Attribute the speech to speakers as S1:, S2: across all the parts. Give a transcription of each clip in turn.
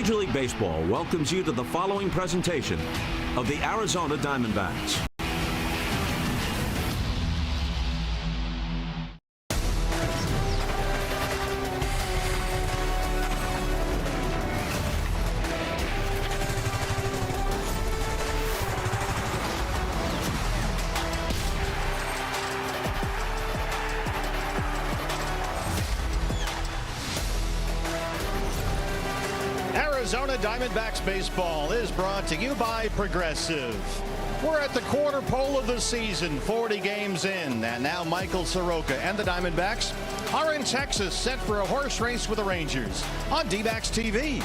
S1: Major League Baseball welcomes you to the following presentation of the Arizona Diamondbacks.
S2: Arizona Diamondbacks baseball is brought to you by Progressive. We're at the quarter pole of the season, 40 games in, and now Michael Soroka and the Diamondbacks are in Texas, set for a horse race with the Rangers on D-Backs TV.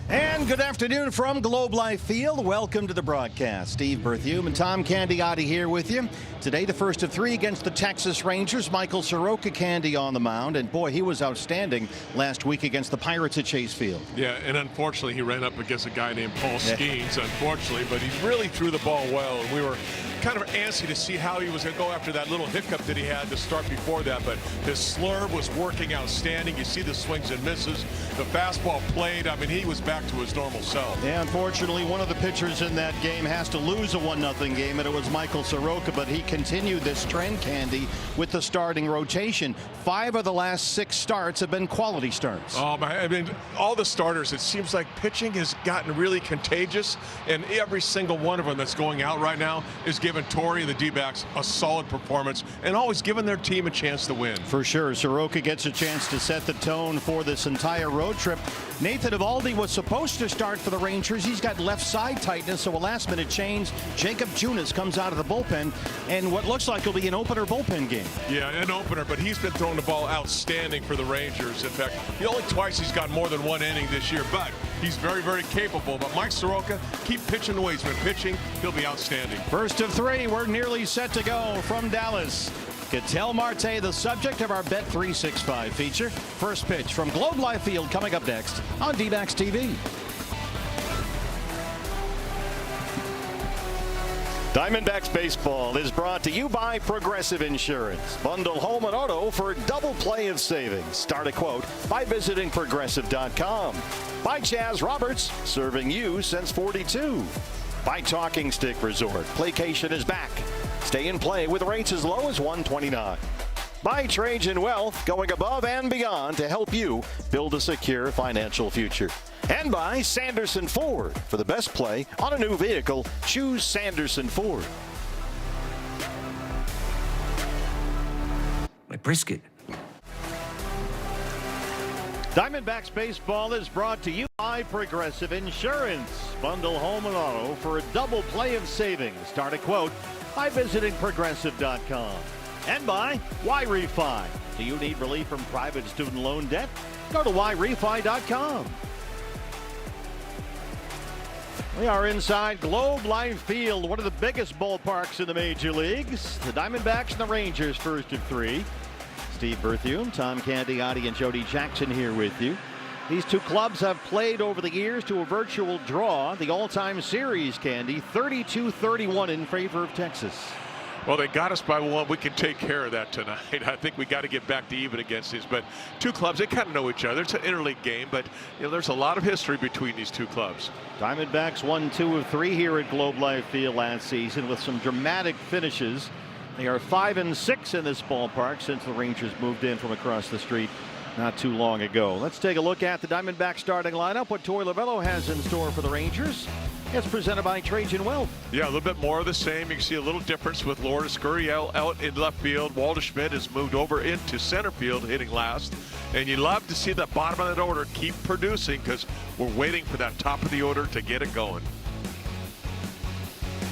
S2: And good afternoon from Globe Life Field. Welcome to the broadcast. Steve Berthiaume and Tom Candiotti here with you. Today, the first of three against the Texas Rangers. Michael Soroka Candy on the mound. And boy, he was outstanding last week against the Pirates at Chase Field.
S3: Yeah, and unfortunately, he ran up against a guy named Paul Skeens, unfortunately. But he really threw the ball well. And we were kind of antsy to see how he was going to go after that little hiccup that he had to start before that. But his slurve was working outstanding. You see the swings and misses. The fastball played. I mean, he was back to his normal self.
S2: Yeah, unfortunately, one of the pitchers in that game has to lose a 1-0 game, and it was Michael Soroka, but he continued this trend, Candy, with the starting rotation. 5 of the last 6 starts have been quality starts.
S3: Oh, I mean, all the starters, it seems like pitching has gotten really contagious, and every single one of them that's going out right now is giving Torrey and the D-backs a solid performance and always giving their team a chance to win.
S2: For sure. Soroka gets a chance to set the tone for this entire road trip. Nathan Eovaldi was supposed to start for the Rangers. He's got left side tightness, so a last-minute change. Jacob Junis comes out of the bullpen, and what looks like will be an opener bullpen game.
S3: Yeah, an opener, but he's been throwing the ball outstanding for the Rangers. In fact, the only twice he's got more than 1 inning this year, but he's very, very capable. But Mike Soroka, keep pitching the way he's been pitching. He'll be outstanding.
S2: First of 3, we're nearly set to go from Dallas. Ketel Marte, the subject of our Bet365 feature. First pitch from Globe Life Field coming up next on D-Backs TV. Diamondbacks baseball is brought to you by Progressive Insurance. Bundle home and auto for a double play of savings. Start a quote by visiting progressive.com. By Chaz Roberts, serving you since 42. By Talking Stick Resort, Playcation is back. Stay in play with rates as low as $129. By Trajan Wealth, going above and beyond to help you build a secure financial future. And by Sanderson Ford. For the best play on a new vehicle, choose Sanderson Ford.
S1: My brisket.
S2: Diamondbacks baseball is brought to you by Progressive Insurance. Bundle home and auto for a double play of savings. Start a quote by visiting progressive.com. And by YRefi. Do you need relief from private student loan debt? Go to YRefi.com. We are inside Globe Life Field, one of the biggest ballparks in the major leagues. The Diamondbacks and the Rangers, first of 3. Steve Berthiaume, Tom Candiotti, and Jody Jackson here with you. These two clubs have played over the years to a virtual draw. The all-time series, Candy, 32-31 in favor of Texas.
S3: Well, they got us by 1. We can take care of that tonight. I think we got to get back to even against these. But two clubs, they kind of know each other. It's an interleague game, but there's a lot of history between these two clubs.
S2: Diamondbacks won 2 of 3 here at Globe Life Field last season with some dramatic finishes. They are 5-6 in this ballpark since the Rangers moved in from across the street not too long ago. Let's take a look at the Diamondbacks starting lineup, what Torrey Lovullo has in store for the Rangers. It's presented by Trajan Wealth.
S3: Yeah, a little bit more of the same. You can see a little difference with Lourdes Gurriel out in left field. Walter Schmidt has moved over into center field, hitting last. And you love to see the bottom of that order keep producing because we're waiting for that top of the order to get it going.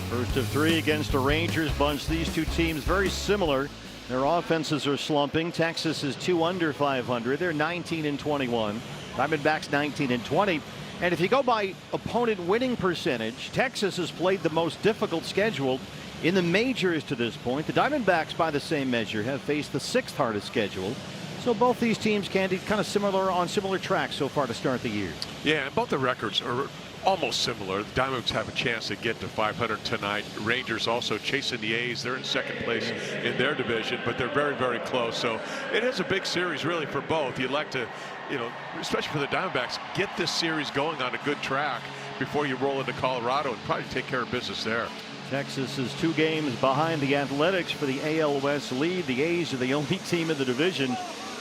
S2: First of 3 against the Rangers bunch. These two teams very similar. Their offenses are slumping. Texas is 2 under 500. They're 19-21. Diamondbacks 19-20. And if you go by opponent winning percentage, Texas has played the most difficult schedule in the majors to this point. The Diamondbacks, by the same measure, have faced the 6th hardest schedule. So both these teams, Candy, kind of similar on similar tracks so far to start the year.
S3: Yeah, and both the records are almost similar. The Diamondbacks have a chance to get to 500 tonight. Rangers also chasing the A's. They're in second place in their division, but they're very, very close. So it is a big series really for both. You'd like to you know, especially for the Diamondbacks, get this series going on a good track before you roll into Colorado and probably take care of business there.
S2: Texas is 2 games behind the Athletics for the AL West lead. The A's are the only team in the division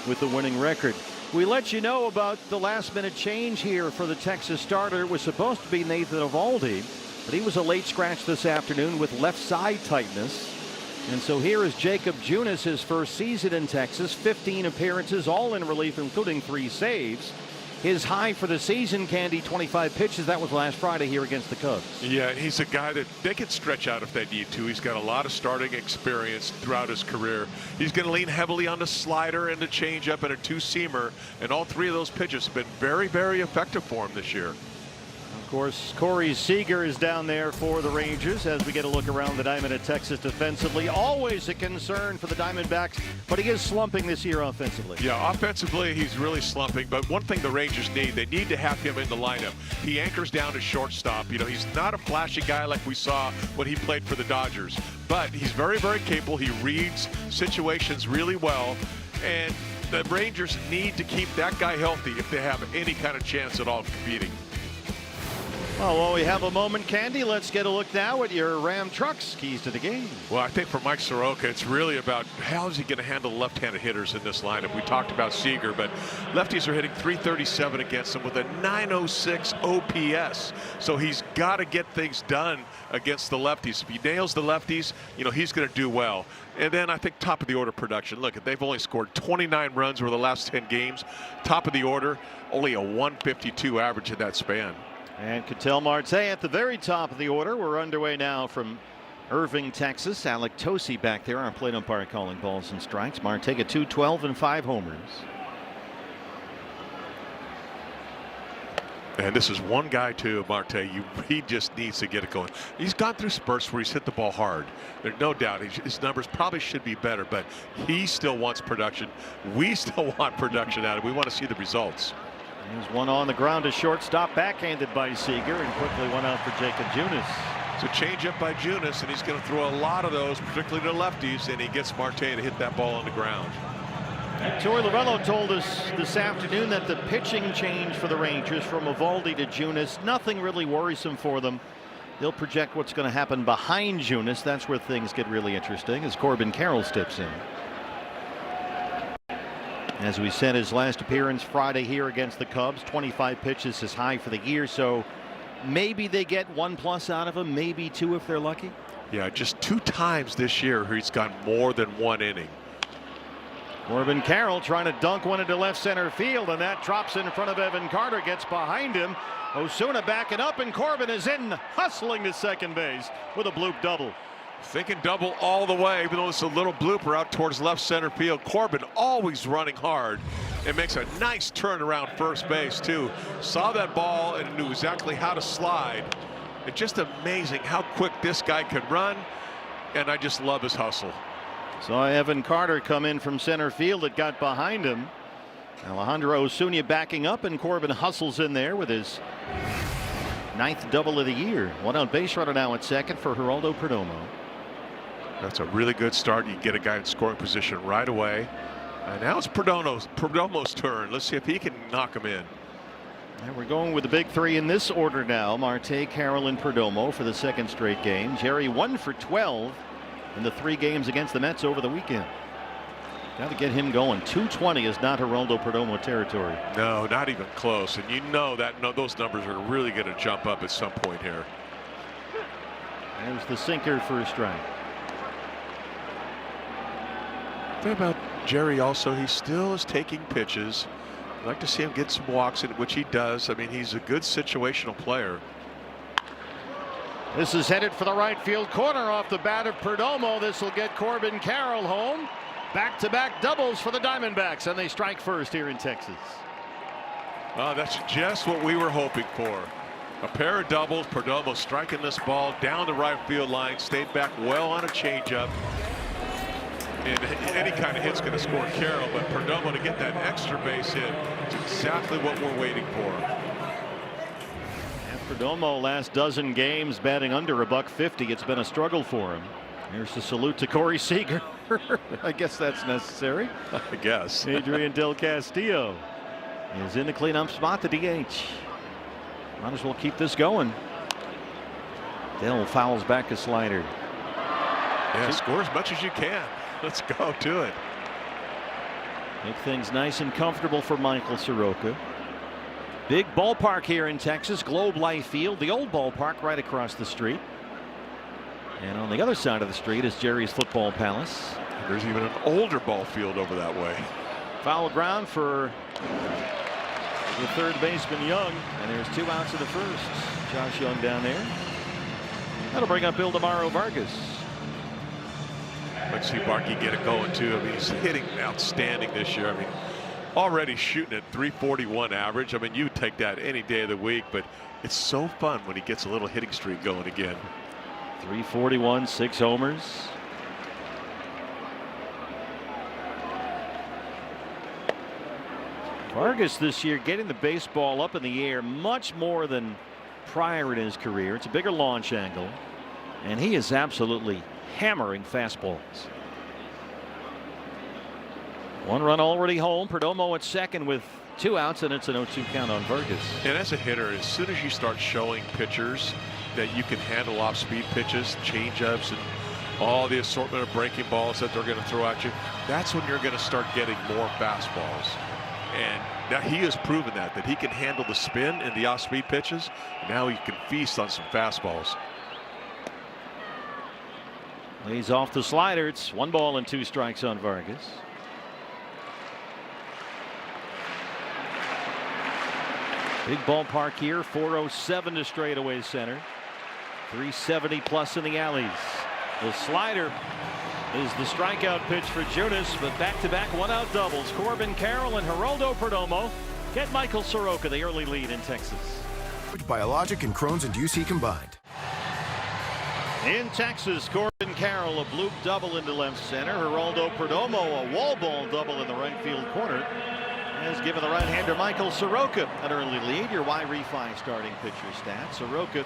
S2: with the winning record. We let you know about the last-minute change here for the Texas starter. It was supposed to be Nathan Eovaldi, but he was a late scratch this afternoon with left side tightness. And so here is Jacob Junis, his first season in Texas, 15 appearances, all in relief, including 3 saves. His high for the season, Candy, 25 pitches. That was last Friday here against the Cubs.
S3: Yeah, he's a guy that they can stretch out if they need to. He's got a lot of starting experience throughout his career. He's going to lean heavily on the slider and the changeup and a 2-seamer, and all 3 of those pitches have been very, very effective for him this year.
S2: Of course, Corey Seager is down there for the Rangers as we get a look around the diamond at Texas defensively. Always a concern for the Diamondbacks, but he is slumping this year offensively.
S3: Yeah, offensively, he's really slumping. But one thing the Rangers need, they need to have him in the lineup. He anchors down to shortstop. You know, he's not a flashy guy like we saw when he played for the Dodgers, but he's very, very capable. He reads situations really well, and the Rangers need to keep that guy healthy if they have any kind of chance at all of competing.
S2: Well, while we have a moment, Candy, let's get a look now at your Ram Trucks keys to the game.
S3: Well, I think for Mike Soroka, it's really about how is he going to handle left-handed hitters in this lineup. We talked about Seager, but lefties are hitting .337 against him with a .906 OPS. So he's got to get things done against the lefties. If he nails the lefties, you know, he's going to do well. And then I think top of the order production. Look, they've only scored 29 runs over the last 10 games. Top of the order, only a 152 average in that span.
S2: And Ketel Marte at the very top of the order. We're underway now from Irving, Texas. Alec Tosi back there, our plate umpire calling balls and strikes. Marte at .212 and 5 homers.
S3: And this is one guy too, Marte. He just needs to get it going. He's gone through spurts where he's hit the ball hard. There's no doubt his numbers probably should be better, but he still wants production. We still want production out of it. We want to see the results.
S2: There's one on the ground to shortstop, backhanded by Seager, and quickly one out for Jacob Junis.
S3: It's a changeup by Junis, and he's going to throw a lot of those, particularly to lefties, and he gets Marte to hit that ball on the ground.
S2: Torey Lovullo told us this afternoon that the pitching change for the Rangers from Eovaldi to Junis, nothing really worrisome for them. They'll project what's going to happen behind Junis. That's where things get really interesting as Corbin Carroll steps in. As we said, his last appearance Friday here against the Cubs, 25 pitches, his high for the year. So maybe they get 1+ out of him, maybe 2 if they're lucky.
S3: Yeah, just 2 times this year he's gone more than 1 inning.
S2: Corbin Carroll trying to dunk one into left center field, and that drops in front of Evan Carter, gets behind him. Osuna backing up, and Corbin is in, hustling to second base with a bloop double.
S3: Thinking double all the way, even though it's a little blooper out towards left center field. Corbin always running hard and makes a nice turn around first base too. Saw that ball and knew exactly how to slide. It's just amazing how quick this guy can run, and I just love his hustle.
S2: Saw Evan Carter come in from center field. It got behind him. Alejandro Osuna backing up, and Corbin hustles in there with his 9th double of the year. One out base runner now at second for Geraldo Perdomo.
S3: That's a really good start. You get a guy in scoring position right away. And now it's Perdomo's turn. Let's see if he can knock him in.
S2: And we're going with the big 3 in this order now. Marte, Carroll, and Perdomo for the 2nd straight game. Jerry 1 for 12 in the 3 games against the Mets over the weekend. Got to get him going. 220 is not Geraldo Perdomo territory.
S3: No, not even close. And you know that those numbers are really going to jump up at some point here.
S2: There's the sinker for a strike.
S3: The thing about Jerry also, he still is taking pitches. I'd like to see him get some walks in, which he does. I mean, he's a good situational player.
S2: This is headed for the right field corner off the bat of Perdomo. This will get Corbin Carroll home. Back-to-back doubles for the Diamondbacks, and they strike first here in Texas.
S3: That's just what we were hoping for. A pair of doubles. Perdomo striking this ball down the right field line. Stayed back well on a changeup. And any kind of hit's going to score Carroll, but Perdomo to get that extra base hit is exactly what we're waiting for.
S2: And Perdomo last dozen games batting under $150. It's been a struggle for him. Here's the salute to Corey Seager. I guess that's necessary.
S3: I guess.
S2: Adrian Del Castillo. is in the cleanup spot, the DH. Might as well keep this going. Dell fouls back a slider.
S3: Yeah, score as much as you can. Let's go to it.
S2: Make things nice and comfortable for Michael Soroka. Big ballpark here in Texas, Globe Life Field, the old ballpark right across the street. And on the other side of the street is Jerry's Football Palace.
S3: There's even an older ball field over that way.
S2: Foul ground for the third baseman Young, and there's 2 outs of the first. Josh Young down there. That'll bring up Ildemaro Vargas.
S3: Let's see Barkey get it going too. I mean, he's hitting outstanding this year. I mean, already shooting at 341 average. I mean, you take that any day of the week, but it's so fun when he gets a little hitting streak going again.
S2: 341, 6 homers. Vargas this year getting the baseball up in the air much more than prior in his career. It's a bigger launch angle, and he is absolutely hammering fastballs. 1 run already home. Perdomo at second with 2 outs, and it's an 0-2 count on Vargas.
S3: And as a hitter, as soon as you start showing pitchers that you can handle off-speed pitches, change-ups, and all the assortment of breaking balls that they're going to throw at you, that's when you're going to start getting more fastballs. And now he has proven that he can handle the spin and the off-speed pitches. Now he can feast on some fastballs.
S2: Lays off the slider. It's 1 ball and 2 strikes on Vargas. Big ballpark here. 407 to straightaway center. 370 plus in the alleys. The slider is the strikeout pitch for Junis, but back-to-back 1-out doubles. Corbin Carroll and Geraldo Perdomo get Michael Soroka the early lead in Texas.
S4: Biologic and Crohn's and UC combined.
S2: In Texas, Corbin Carroll a bloop double into left center. Geraldo Perdomo a wall ball double in the right field corner has given the right-hander Michael Soroka an early lead. Your Y-Refi starting pitcher stats. Soroka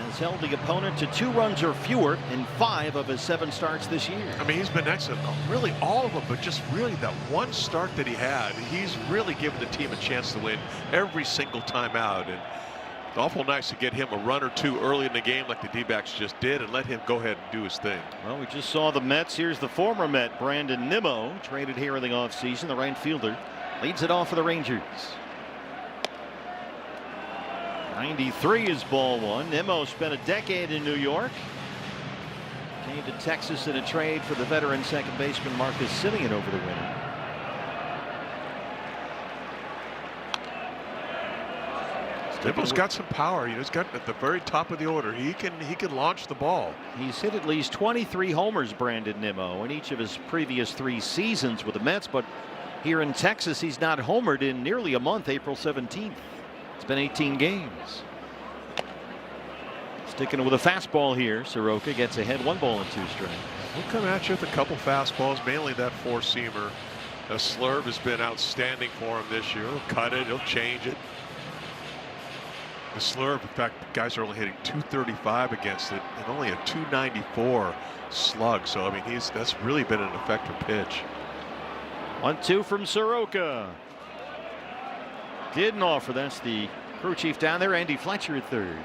S2: has held the opponent to 2 runs or fewer in 5 of his 7 starts this year.
S3: I mean, he's been excellent, really all of them, but just really that one start that he had, he's really given the team a chance to win every single time out. And it's awful nice to get him a run or 2 early in the game like the D-backs just did and let him go ahead and do his thing.
S2: Well, we just saw the Mets. Here's the former Met, Brandon Nimmo, traded here in the offseason. The right fielder leads it off for the Rangers. 93 is ball 1. Nimmo spent a decade in New York. Came to Texas in a trade for the veteran second baseman Marcus Semien over the winter.
S3: Nimmo's got some power. You know, he's got at the very top of the order. He can launch the ball.
S2: He's hit at least 23 homers, Brandon Nimmo, in each of his previous 3 seasons with the Mets, but here in Texas he's not homered in nearly a month. April 17th. It's been 18 games. Sticking with a fastball here. Soroka gets ahead, 1 ball and 2 strikes.
S3: He'll come at you with a couple fastballs, mainly that 4-seamer. The slurve has been outstanding for him this year. He'll cut it, he'll change it. The slurve, in fact, guys are only hitting 235 against it and only a 294 slug. So I mean, that's really been an effective pitch.
S2: 1-2 from Soroka. Didn't offer. That's the crew chief down there, Andy Fletcher at third.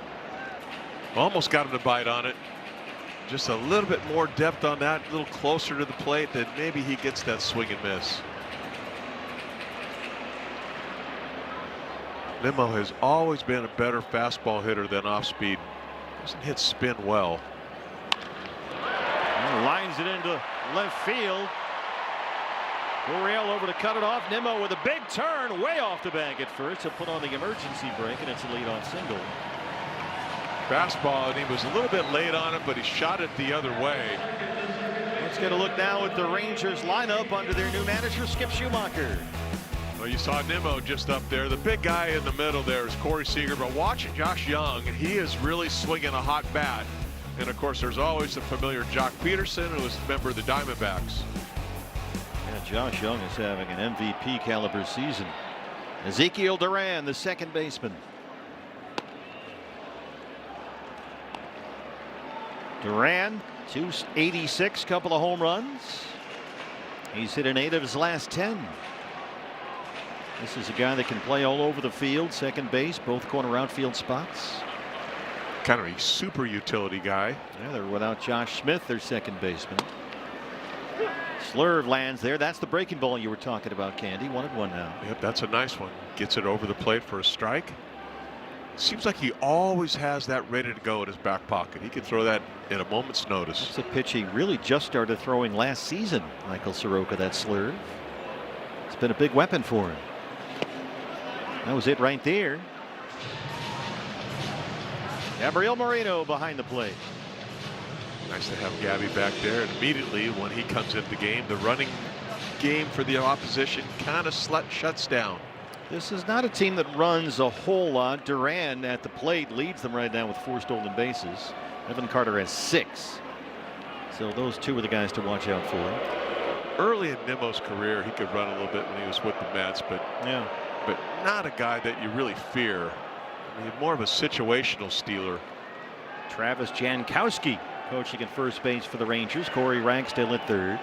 S3: Almost got him to bite on it. Just a little bit more depth on that, a little closer to the plate, then maybe he gets that swing and miss. Nimmo has always been a better fastball hitter than off speed. Doesn't hit spin well.
S2: Lines it into left field. Gurriel over to cut it off. Nimmo with a big turn way off the bag at first to put on the emergency brake, and it's a leadoff single.
S3: Fastball, and he was a little bit late on it, but he shot it the other way.
S2: Let's get a look now at the Rangers lineup under their new manager, Skip Schumacher.
S3: Well, you saw Nimmo just up there. The big guy in the middle there is Corey Seager, but watching Josh Young, he is really swinging a hot bat. And of course, there's always the familiar Jock Peterson, who was a member of the Diamondbacks.
S2: Yeah, Josh Young is having an MVP caliber season. Ezekiel Duran, the second baseman. Duran, 286, couple of home runs. He's hit an 8 of his last 10. This is a guy that can play all over the field. Second base, both corner outfield spots.
S3: Kind of a super utility guy.
S2: Yeah, they're without Josh Smith, their second baseman. Slurve lands there. That's the breaking ball you were talking about, Candy. 1-1 now.
S3: Yep, that's a nice one. Gets it over the plate for a strike. Seems like he always has that ready to go in his back pocket. He could throw that in a moment's notice.
S2: That's a pitch he really just started throwing last season, Michael Soroka, that slurve. It's been a big weapon for him. That was it right there. Gabriel Moreno behind the plate.
S3: Nice to have Gabby back there. And immediately when he comes into the game, the running game for the opposition kind of shuts down.
S2: This is not a team that runs a whole lot. Duran at the plate leads them right now with 4 stolen bases. Evan Carter has 6. So those two are the guys to watch out for.
S3: Early in Nimmo's career, he could run a little bit when he was with the Mets, but not a guy that you really fear. I mean, more of a situational stealer.
S2: Travis Jankowski coaching at first base for the Rangers. Corey Ragsdale at third.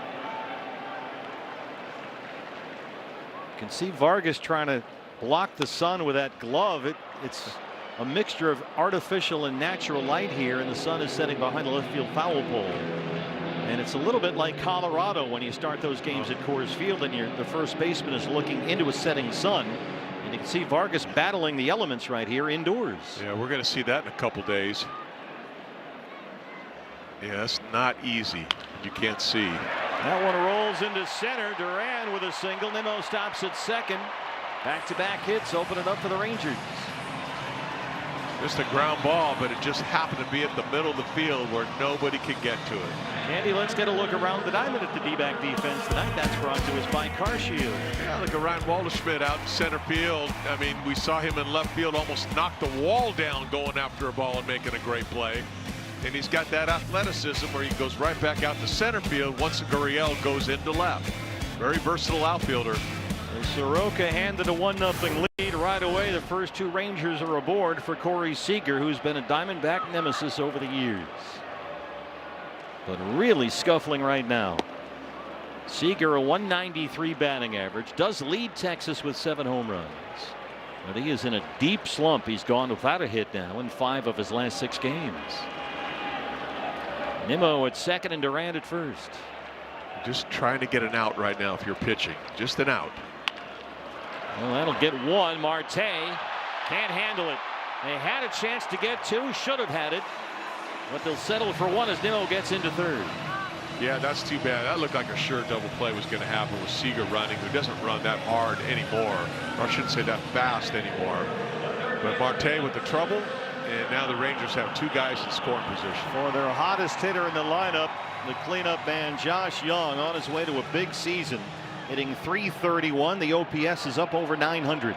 S2: You can see Vargas trying to block the sun with that glove. It's a mixture of artificial and natural light here, and the sun is setting behind the left field foul pole. And it's a little bit like Colorado when you start those games at Coors Field and the first baseman is looking into a setting sun. And you can see Vargas battling the elements right here indoors.
S3: Yeah, we're going to see that in a couple days. Yeah, that's not easy. You can't see.
S2: That one rolls into center. Duran with a single. Nimmo stops at second. Back-to-back hits open it up for the Rangers.
S3: Just a ground ball, but it just happened to be at the middle of the field where nobody could get to it.
S2: Andy, let's get a look around the diamond at the D-back defense tonight. That's brought to us by CarShield.
S3: Yeah, look at Ryan Walderschmidt out in center field. I mean, we saw him in left field almost knock the wall down going after a ball and making a great play. And he's got that athleticism where he goes right back out to center field once Gurriel goes into left. Very versatile outfielder.
S2: And Soroka handed a 1-0 lead right away. The first 2 Rangers are aboard for Corey Seager, who's been a Diamondback nemesis over the years. But really scuffling right now. Seager a 193 batting average, does lead Texas with 7 home runs. But he is in a deep slump. He's gone without a hit now in 5 of his last 6 games. Nimmo at second and Durant at first.
S3: Just trying to get an out right now if you're pitching. Just an out.
S2: Well, that'll get 1. Marte can't handle it. They had a chance to get 2. Should have had it. But they'll settle for 1 as Nimmo gets into third.
S3: Yeah, that's too bad. That looked like a sure double play was going to happen with Seager running, who doesn't run that hard anymore. Or I shouldn't say that fast anymore. But Marte with the trouble. And now the Rangers have 2 guys in scoring position.
S2: For their hottest hitter in the lineup, the cleanup man Josh Young, on his way to a big season, hitting .331. The OPS is up over 900.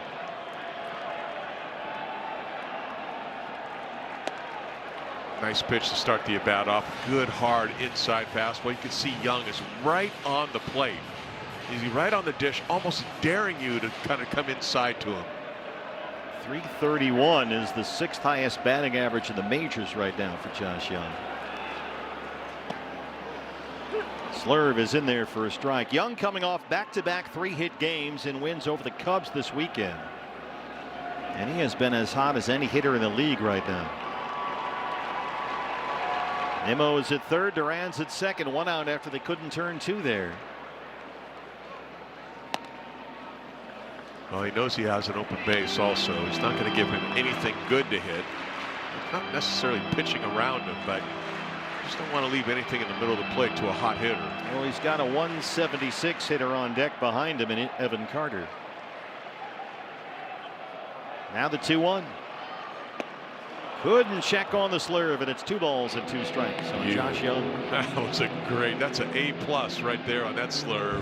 S3: Nice pitch to start the at-bat off. Good hard inside fastball. You can see Young is right on the plate. He's right on the dish, almost daring you to kind of come inside to him.
S2: .331 is the 6th highest batting average in the majors right now for Josh Young. Slurve is in there for a strike. Young coming off back-to-back 3-hit games and wins over the Cubs this weekend. And he has been as hot as any hitter in the league right now. Nimmo is at third. Duran's at second. 1 out after they couldn't turn 2 there.
S3: Well, he knows he has an open base also. He's not going to give him anything good to hit. Not necessarily pitching around him, but just don't want to leave anything in the middle of the plate to a hot hitter.
S2: Well, he's got a 176 hitter on deck behind him in Evan Carter. Now the 2-1. Couldn't check on the slurve, and it's 2 balls and 2 strikes on Josh Young.
S3: That was that's an A+ right there on that slurve.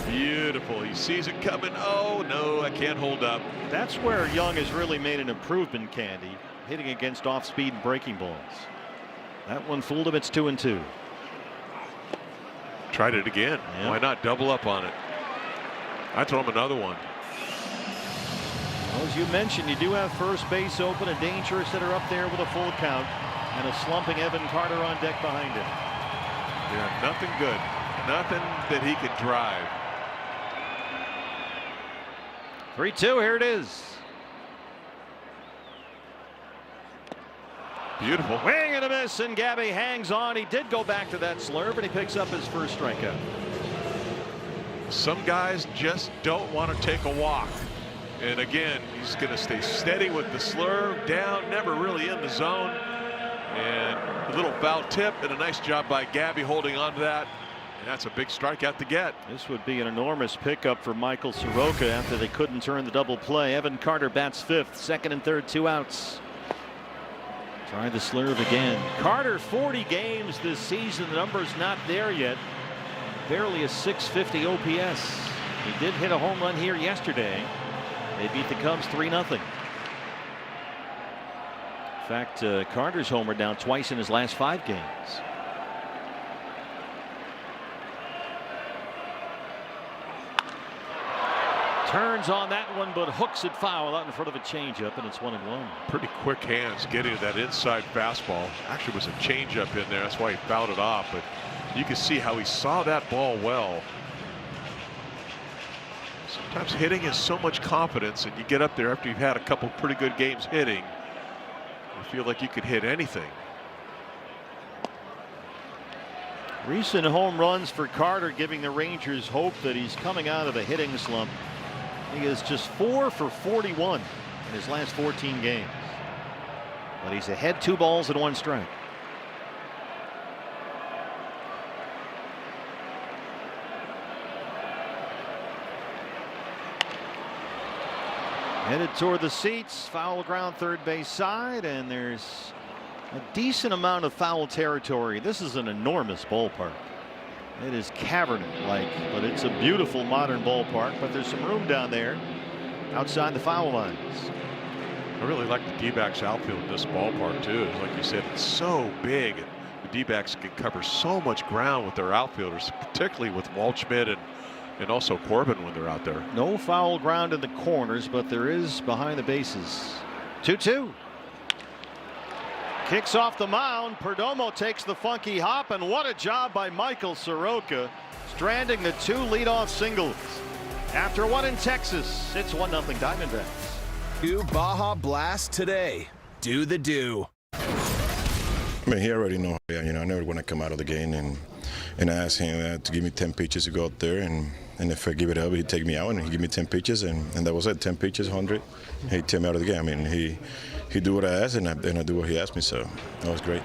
S3: Beautiful. He sees it coming. Oh no, I can't hold up.
S2: That's where Young has really made an improvement, Candy, hitting against off-speed and breaking balls. That one fooled him. It's 2-2.
S3: Tried it again.
S2: Yeah.
S3: Why not double up on it? I throw him another one.
S2: Well, as you mentioned, you do have first base open, a dangerous hitter up there with a full count, and a slumping Evan Carter on deck behind him.
S3: Yeah, nothing good. Nothing that he could drive.
S2: 3-2, here it is.
S3: Beautiful.
S2: Swing and a miss, and Gabby hangs on. He did go back to that slurve, and he picks up his first strikeout.
S3: Some guys just don't want to take a walk. And again, he's going to stay steady with the slurve, down, never really in the zone. And a little foul tip, and a nice job by Gabby holding on to that. And that's a big strikeout to get.
S2: This would be an enormous pickup for Michael Soroka after they couldn't turn the double play. Evan Carter bats fifth, second and third, 2 outs. Try the slurve again. Carter, 40 games this season. The number's not there yet. Barely a 650 OPS. He did hit a home run here yesterday. They beat the Cubs 3-0. In fact, Carter's homered down twice in his last 5 games. Turns on that one, but hooks it foul out in front of a changeup, and it's 1-1.
S3: Pretty quick hands getting to that inside fastball. Actually was a changeup in there. That's why he fouled it off. But you can see how he saw that ball well. Sometimes hitting is so much confidence, and you get up there after you've had a couple pretty good games hitting. You feel like you could hit anything.
S2: Recent home runs for Carter giving the Rangers hope that he's coming out of a hitting slump. He is just 4 for 41 in his last 14 games. But he's ahead 2 balls and 1 strike. Headed toward the seats, foul ground third base side, and there's a decent amount of foul territory. This is an enormous ballpark. It is cavern-like, but it's a beautiful modern ballpark. But there's some room down there outside the foul lines.
S3: I really like the D-backs outfield in this ballpark too. Like you said, it's so big. The D-backs can cover so much ground with their outfielders, particularly with Waldschmidt and also Corbin when they're out there.
S2: No foul ground in the corners, but there is behind the bases. 2-2. Kicks off the mound. Perdomo takes the funky hop, and what a job by Michael Soroka, stranding the 2 leadoff singles. After one in Texas, it's 1-0 Diamondbacks.
S4: Do Baja Blast today. Do the do.
S5: I mean, he already know. I never want to come out of the game and ask him to give me 10 pitches to go out there, and if I give it up, he'd take me out and he'd give me 10 pitches, and that was it. 10 pitches, 100. He'd take me out of the game. I mean, he do what I asked, and I do what he asked me, so that was great.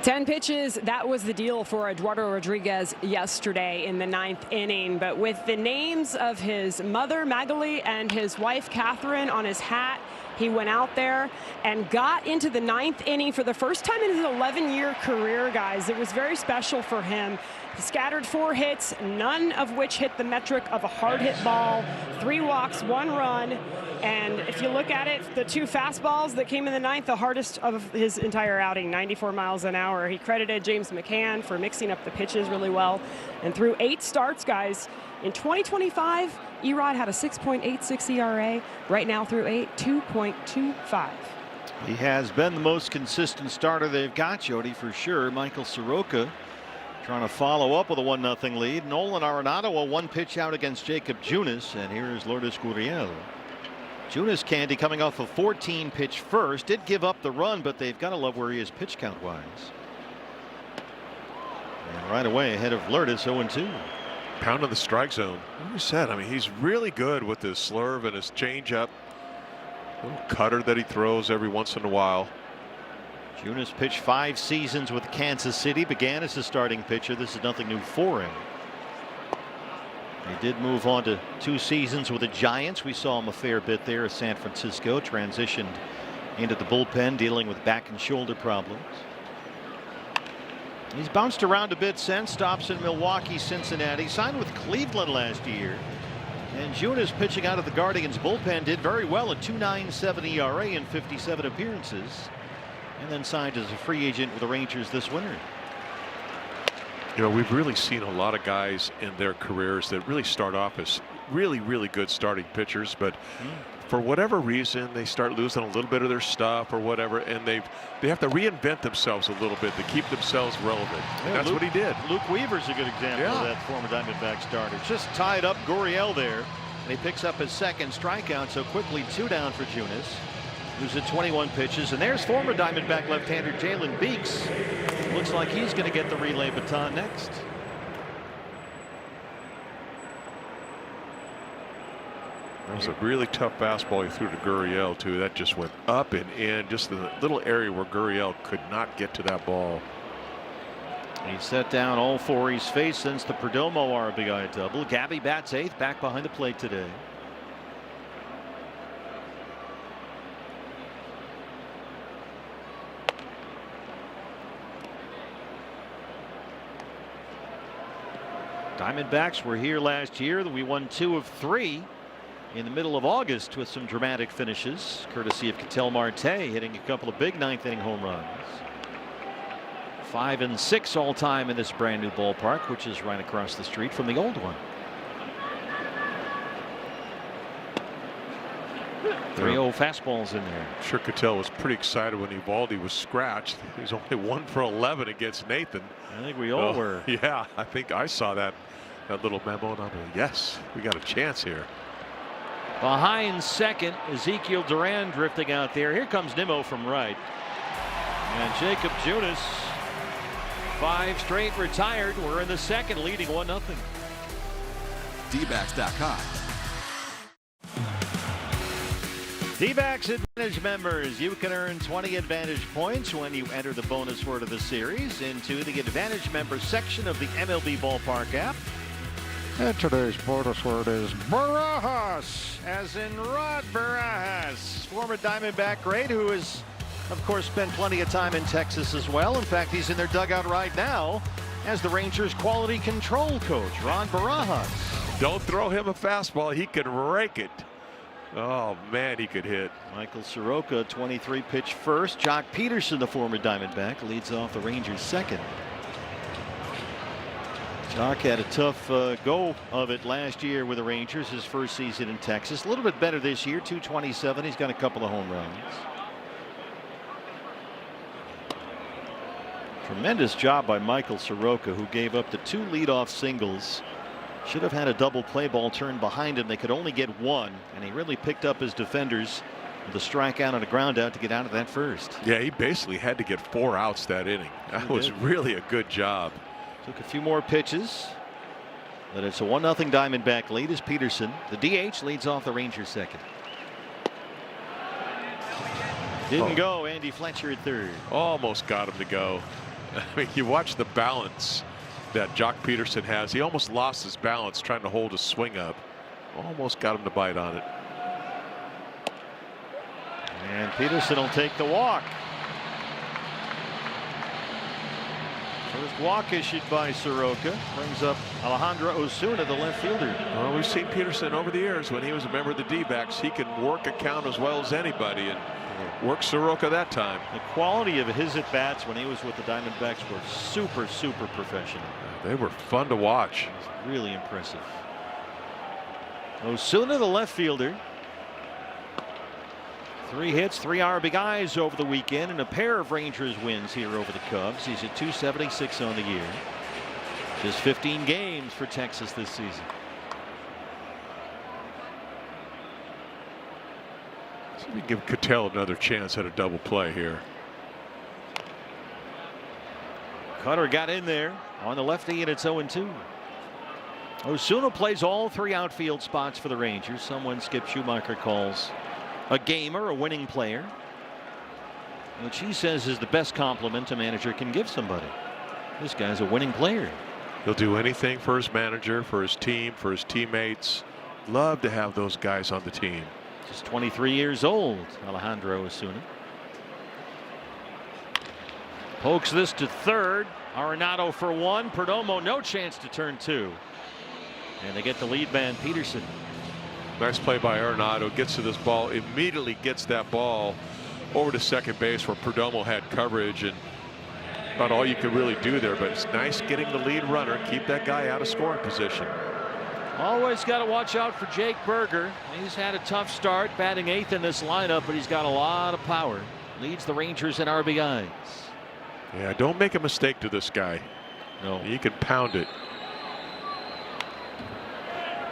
S6: 10 pitches, that was the deal for Eduardo Rodriguez yesterday in the 9th inning. But with the names of his mother, Magali, and his wife, Catherine, on his hat, he went out there and got into the 9th inning for the first time in his 11-year career, guys. It was very special for him. He scattered 4 hits, none of which hit the metric of a hard hit ball. 3 walks, 1 run. And if you look at it, the 2 fastballs that came in the 9th, the hardest of his entire outing, 94 miles an hour. He credited James McCann for mixing up the pitches really well. And through 8 starts, guys, in 2025, Erod had a 6.86 ERA. Right now through 8, 2.25.
S2: He has been the most consistent starter they've got, Jody, for sure. Michael Soroka trying to follow up with a 1-0 lead. Nolan Arenado, a 1-pitch out against Jacob Junis. And here's Lourdes Gurriel. Junis Candy coming off a 14-pitch first. Did give up the run, but they've got to love where he is pitch count-wise. And right away ahead of Lourdes, 0-2.
S3: Pounding the strike zone. Like you said, I mean, he's really good with his slurve and his changeup. Little cutter that he throws every once in a while.
S2: Junis pitched 5 seasons with Kansas City. Began as a starting pitcher. This is nothing new for him. He did move on to 2 seasons with the Giants. We saw him a fair bit there at San Francisco. Transitioned into the bullpen, dealing with back and shoulder problems. He's bounced around a bit since. Stops in Milwaukee, Cincinnati. Signed with Cleveland last year. And Junis, pitching out of the Guardians bullpen, did very well at 2.97 ERA in 57 appearances. And then signed as a free agent with the Rangers this winter.
S3: You know, we've really seen a lot of guys in their careers that really start off as really, really good starting pitchers, but for whatever reason they start losing a little bit of their stuff or whatever, and they have to reinvent themselves a little bit to keep themselves relevant. And that's what he did.
S2: Luke Weaver's a good example of that former Diamondback starter. Just tied up Gurriel there And he picks up his second strikeout, so quickly 2 down for Junis, who's at 21 pitches. And there's former Diamondback left-hander Jalen Beeks. Looks like he's going to get the relay baton next.
S3: That was a really tough fastball he threw to Gurriel, too. That just went up and in, just the little area where Gurriel could not get to that ball.
S2: He set down all 4 he's faced since the Perdomo RBI double. Gabby bats 8th, back behind the plate today. Diamondbacks were here last year. We won 2 of 3 in the middle of August with some dramatic finishes, courtesy of Ketel Marte hitting a couple of big 9th inning home runs. 5 and 6 all time in this brand new ballpark, which is right across the street from the old one. 3-0 fastballs in there.
S3: I'm sure Ketel was pretty excited when Eovaldi was scratched. He was only 1 for 11 against Nathan.
S2: I think we all were.
S3: Yeah, I think I saw that little memo, and I'm like, yes, we got a chance here.
S2: Behind second, Ezekiel Duran drifting out there. Here comes Nimmo from right. And Jacob Junis, 5 straight retired. We're in the second, leading 1-0.
S7: D-backs.com.
S2: D-backs Advantage members, you can earn 20 Advantage points when you enter the bonus word of the series into the Advantage members section of the MLB Ballpark app. And today's bonus word is Barajas, as in Rod Barajas, former Diamondback great who has, of course, spent plenty of time in Texas as well. In fact, he's in their dugout right now as the Rangers quality control coach, Ron Barajas.
S3: Don't throw him a fastball. He can rake it. Oh, man, he could hit.
S2: Michael Soroka, 23 pitch first. Jock Peterson, the former Diamondback, leads off the Rangers second. Jock had a tough go of it last year with the Rangers, his first season in Texas. A little bit better this year, 227. He's got a couple of home runs. Tremendous job by Michael Soroka, who gave up the 2 leadoff singles. Should have had a double play ball turned behind him. They could only get 1, and he really picked up his defenders with a strikeout and a ground out to get out of that first.
S3: Yeah, he basically had to get 4 outs that inning. That was really a good job.
S2: Took a few more pitches, but it's a 1-0 Diamondback lead as Peterson, the DH, leads off the Rangers second. Didn't go. Andy Fletcher at third.
S3: Almost got him to go. I mean, you watch the balance that Jock Peterson has. He almost lost his balance trying to hold his swing up. Almost got him to bite on it.
S2: And Peterson will take the walk. First walk issued by Soroka brings up Alejandro Osuna, the left fielder.
S3: Well, we've seen Peterson over the years when he was a member of the D-backs. He can work a count as well as anybody, and worked Soroka that time.
S2: The quality of his at bats when he was with the Diamondbacks were super professional.
S3: They were fun to watch.
S2: Really impressive. Osuna, the left fielder. 3 hits, 3 RBIs over the weekend, and a pair of Rangers wins here over the Cubs. He's at 276 on the year. Just 15 games for Texas this season.
S3: So we give Ketel another chance at a double play here.
S2: Cutter got in there on the lefty, and it's 0-2. Osuna plays all 3 outfield spots for the Rangers. Someone Skip Schumacher calls a gamer, a winning player, which he says is the best compliment a manager can give somebody. This guy's a winning player.
S3: He'll do anything for his manager, for his team, for his teammates. Love to have those guys on the team.
S2: Just 23 years old, Alejandro Osuna. Pokes this to third. Arenado for 1. Perdomo no chance to turn 2. And they get the lead man Peterson.
S3: Nice play by Arenado. Gets to this ball, immediately gets that ball over to second base where Perdomo had coverage, and about all you could really do there. But it's nice getting the lead runner, keep that guy out of scoring position.
S2: Always got to watch out for Jake Berger. He's had a tough start, batting 8th in this lineup, but he's got a lot of power. Leads the Rangers in RBIs.
S3: Yeah, don't make a mistake to this guy.
S2: No.
S3: He can pound it.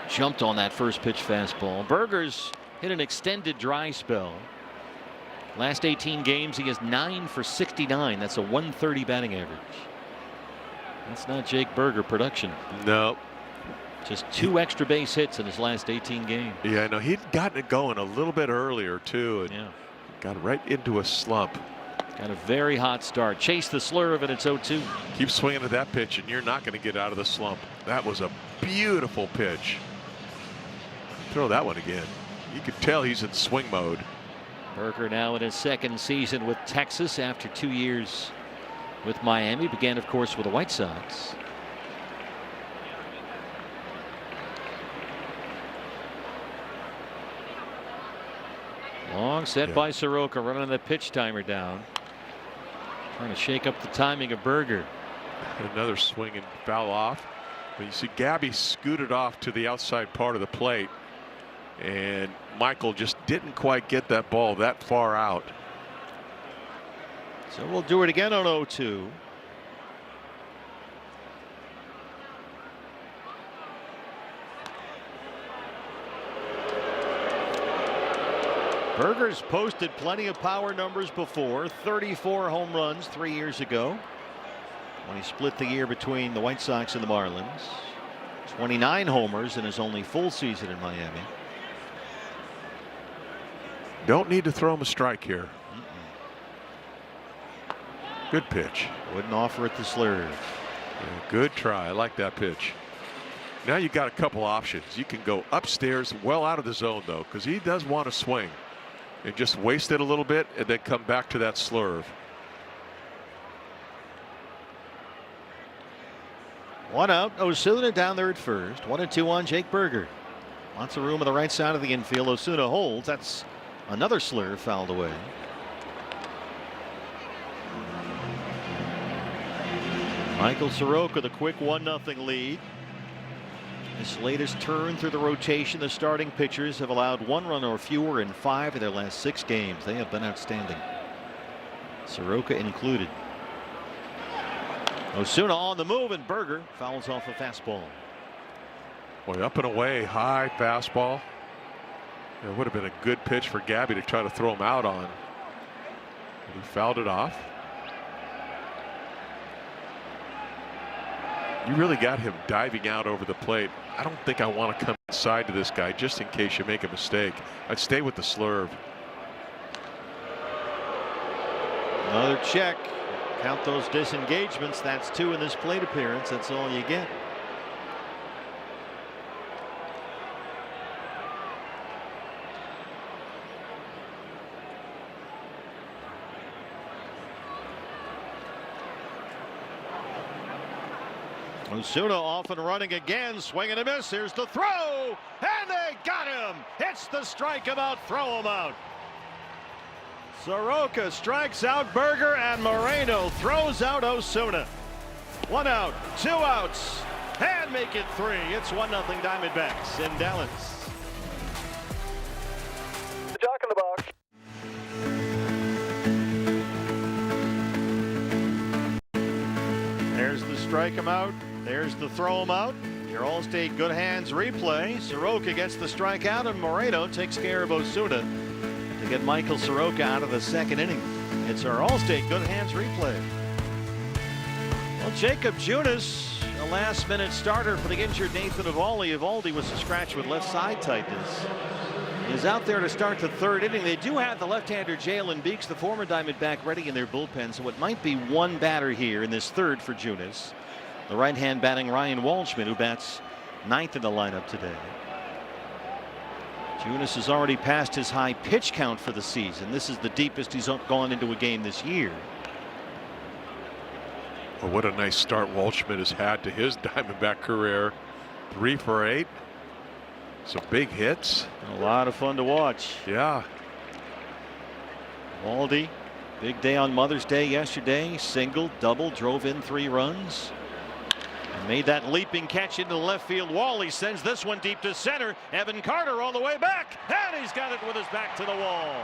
S7: jumped on that first pitch fastball. Berger's hit an extended dry spell. Last 18 games, he is 9 for 69. That's a 130 batting average. That's not Jake Burger production.
S3: No.
S7: Just 2 extra base hits in his last 18 games.
S3: Yeah, no, he'd gotten it going a little bit earlier, too. And got right into a slump.
S7: Got a very hot start. Chase the slurve, and it's 0-2.
S3: Keep swinging at that pitch, and you're not going to get out of the slump. That was a beautiful pitch. Throw that one again. You could tell he's in swing mode.
S7: Burger now in his second season with Texas after 2 years with Miami. Began, of course, with the White Sox. Long set by Soroka, running the pitch timer down. Trying to shake up the timing of Burger.
S3: Another swing and foul off. But you see Gabby scooted off to the outside part of the plate. And Michael just didn't quite get that ball that far out.
S7: So we'll do it again on 0-2. Burger's posted plenty of power numbers before. 34 home runs 3 years ago when he split the year between the White Sox and the Marlins. 29 homers in his only full season in Miami.
S3: Don't need to throw him a strike here. Good pitch.
S7: Wouldn't offer it to slurve.
S3: Yeah, good try. I like that pitch. Now you got a couple options. You can go upstairs, well out of the zone though, because he does want to swing and just waste it a little bit and then come back to that slurve.
S7: One out. Osuna down there at first. 1-2 on Jake Burger. Lots of room on the right side of the infield. Osuna holds. That's another slurve fouled away. Michael Soroka, the quick 1-0 lead. This latest turn through the rotation, the starting pitchers have allowed 1 run or fewer in 5 of their last 6 games. They have been outstanding, Soroka included. Osuna on the move, and Burger fouls off a fastball.
S3: Boy, up and away, high fastball. It would have been a good pitch for Gabby to try to throw him out on. He fouled it off. You really got him diving out over the plate. I don't think I want to come inside to this guy just in case you make a mistake. I'd stay with the slurve.
S7: Another check. Count those disengagements. That's 2 in this plate appearance. That's all you get. Osuna off and running again, swing and a miss. Here's the throw, and they got him. It's the strike him out, throw him out. Soroka strikes out Burger, and Moreno throws out Osuna. 1 out, 2 outs, and make it 3. It's 1-0 Diamondbacks in Dallas.
S8: The Jock in the Box.
S7: There's the strike him out. There's the throw him out. Your Allstate Good Hands replay. Soroka gets the strikeout, and Moreno takes care of Osuna to get Michael Soroka out of the 2nd inning. It's our Allstate Good Hands replay. Well, Jacob Junis, a last-minute starter for the injured Nathan Eovaldi. Eovaldi was a scratch with left side tightness. Is out there to start the 3rd inning. They do have the left-hander Jalen Beeks, the former Diamondback, ready in their bullpen, so it might be 1 batter here in this 3rd for Junis. The right-hand batting Ryan Waldschmidt, who bats 9th in the lineup today. Junis has already passed his high pitch count for the season. This is the deepest he's gone into a game this year.
S3: Well, what a nice start Waldschmidt has had to his Diamondback career. 3 for 8. Some big hits.
S7: A lot of fun to watch.
S3: Yeah.
S7: Waldy, big day on Mother's Day yesterday. Single, double, drove in 3 runs. And made that leaping catch into the left field wall. He sends this one deep to center. Evan Carter all the way back, and he's got it with his back to the wall.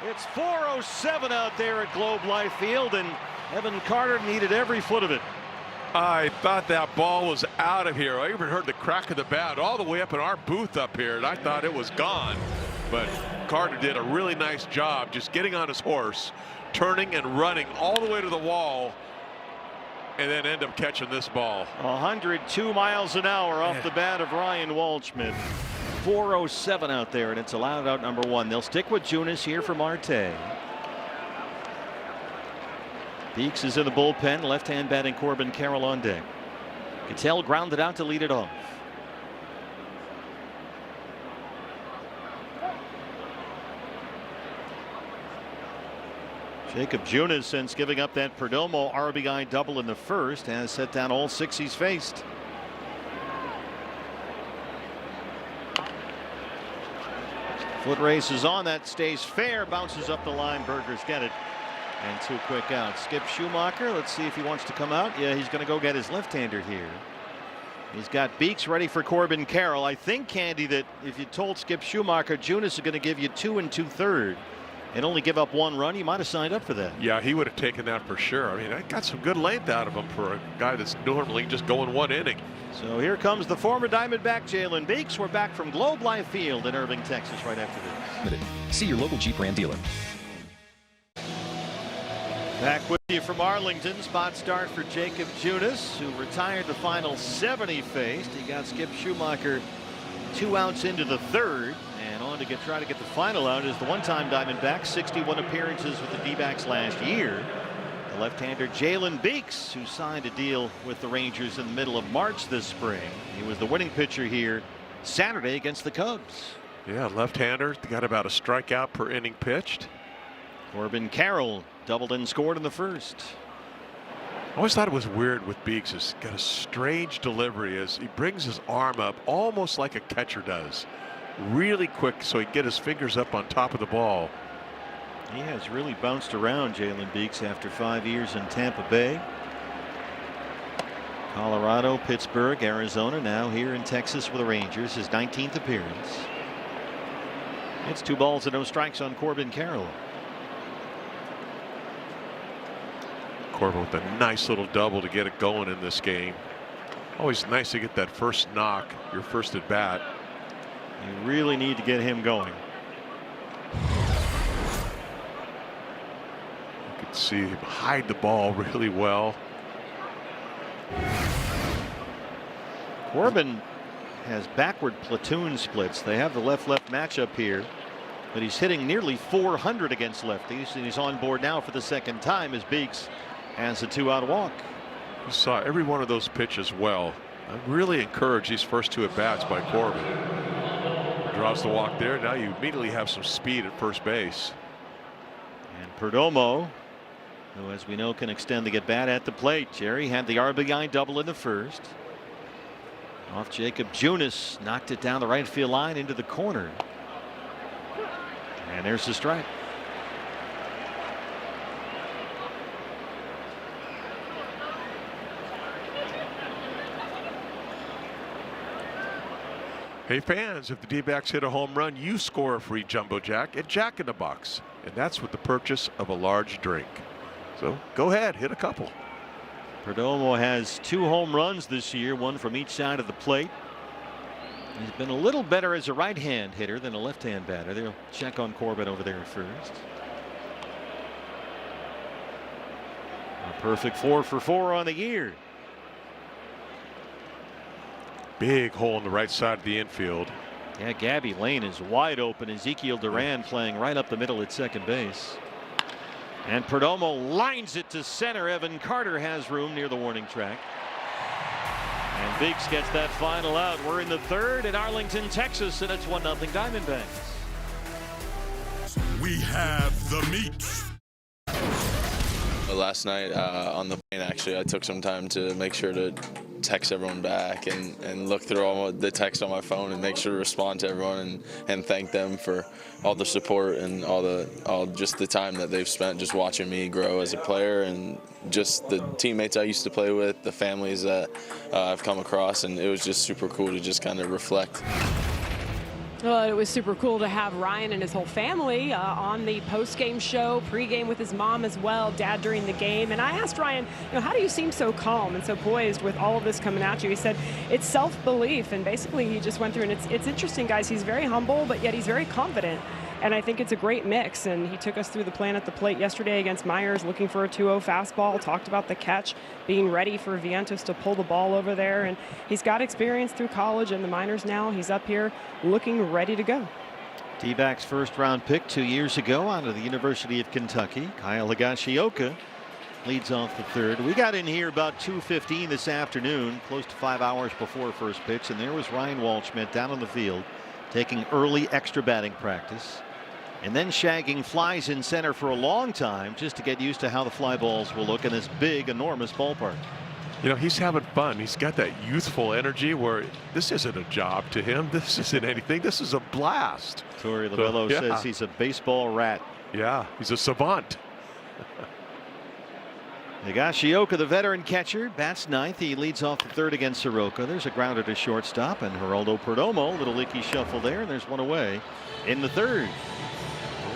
S7: It's 4:07 out there at Globe Life Field, and Evan Carter needed every foot of it.
S3: I thought that ball was out of here. I even heard the crack of the bat all the way up in our booth up here, and I thought it was gone. But Carter did a really nice job just getting on his horse, turning and running all the way to the wall, and then end up catching this ball.
S7: 102 miles an hour off the bat of Ryan Waldschmidt. 407 out there, and it's allowed out number 1. They'll stick with Junis here for Marte. Beeks is in the bullpen. Left-hand batting Corbin Carroll on deck. Cattell grounded out to lead it off. Jacob Junis, since giving up that Perdomo RBI double in the first, has set down all 6 he's faced. Foot race is on. That stays fair. Bounces up the line. Burgers get it. And 2 quick outs. Skip Schumacher. Let's see if he wants to come out. Yeah, he's going to go get his left-hander here. He's got Beeks ready for Corbin Carroll. I think, Candy, that if you told Skip Schumacher Junis is going to give you 2 2/3 and only give up 1 run, he might have signed up for that.
S3: Yeah, he would have taken that for sure. I mean, I got some good length out of him for a guy that's normally just going 1 inning.
S7: So here comes the former Diamondback Jalen Beeks. We're back from Globe Life Field in Irving, Texas right after this.
S9: See your local Jeep Ram dealer.
S7: Back with you from Arlington. Spot start for Jacob Junis, who retired the final 7 he faced. He got Skip Schumacher 2 outs into the 3rd, and on to try to get the final out is the one-time Diamondback, 61 appearances with the D-backs last year. The left-hander Jalen Beeks, who signed a deal with the Rangers in the middle of March this spring. He was the winning pitcher here Saturday against the Cubs.
S3: Yeah, left-hander got about a strikeout per inning pitched.
S7: Corbin Carroll doubled and scored in the first.
S3: I always thought it was weird with Beeks. He's got a strange delivery as he brings his arm up almost like a catcher does. Really quick so he can get his fingers up on top of the ball.
S7: He has really bounced around, Jalen Beeks, after 5 years in Tampa Bay, Colorado, Pittsburgh, Arizona, now here in Texas with the Rangers, his 19th appearance. It's 2 balls and no strikes on Corbin Carroll.
S3: Corbin with a nice little double to get it going in this game. Always nice to get that first knock, your first at bat.
S7: You really need to get him going.
S3: You could see him hide the ball really well.
S7: Corbin has backward platoon splits. They have the left-left matchup here, but he's hitting nearly 400 against lefties, and he's on board now for the 2nd time as Beeks has a 2-out walk.
S3: You saw every one of those pitches well. I'm really encouraged these first 2 at bats by Corbin. Draws the walk there. Now you immediately have some speed at first base.
S7: And Perdomo, who as we know can extend the at bat at the plate. Jerry had the RBI double in the first. Off Jacob Junis, knocked it down the right field line into the corner. And there's the strike.
S3: Hey fans, if the D-backs hit a home run, you score a free Jumbo Jack at Jack in the Box, and that's with the purchase of a large drink. So go ahead, hit a couple.
S7: Perdomo has 2 home runs this year, 1 from each side of the plate. He's been a little better as a right-hand hitter than a left-hand batter. They'll check on Corbin over there first. A perfect 4 for 4 on the year.
S3: Big hole in the right side of the infield.
S7: Yeah, Gabby Lane is wide open. Ezekiel Duran playing right up the middle at second base. And Perdomo lines it to center. Evan Carter has room near the warning track. And Beeks gets that final out. We're in the 3rd in Arlington, Texas, and it's 1-0 Diamondbacks.
S10: We have the meat.
S11: Last night on the plane, actually, I took some time to make sure to text everyone back and look through all the text on my phone and make sure to respond to everyone and thank them for all the support and all just the time that they've spent just watching me grow as a player, and just the teammates I used to play with, the families that I've come across, and it was just super cool to just kind of reflect.
S6: Well, it was super cool to have Ryan and his whole family on the post-game show, pre-game with his mom as well, dad during the game. And I asked Ryan, how do you seem so calm and so poised with all of this coming at you? He said it's self-belief, and basically he just went through, and it's interesting, guys. He's very humble, but yet he's very confident. And I think it's a great mix, and he took us through the plan at the plate yesterday against Myers, looking for a 2-0 fastball, talked about the catch, being ready for Vientos to pull the ball over there, and he's got experience through college and the minors now. He's up here looking ready to go.
S7: D-backs first-round pick 2 years ago out of the University of Kentucky. Kyle Higashioka leads off the third. We got in here about 2:15 this afternoon, close to 5 hours before first pitch, and there was Ryan Waldschmidt down on the field taking early extra batting practice, and then shagging flies in center for a long time just to get used to how the fly balls will look in this big, enormous ballpark.
S3: He's having fun. He's got that youthful energy where this isn't a job to him. This isn't anything. This is a blast.
S7: Torey Lovello says he's a baseball rat.
S3: Yeah, he's a savant.
S7: Higashioka, the veteran catcher, bats ninth. He leads off the third against Soroka. There's a grounder to shortstop, and Geraldo Perdomo, little leaky shuffle there, and there's one away in the third.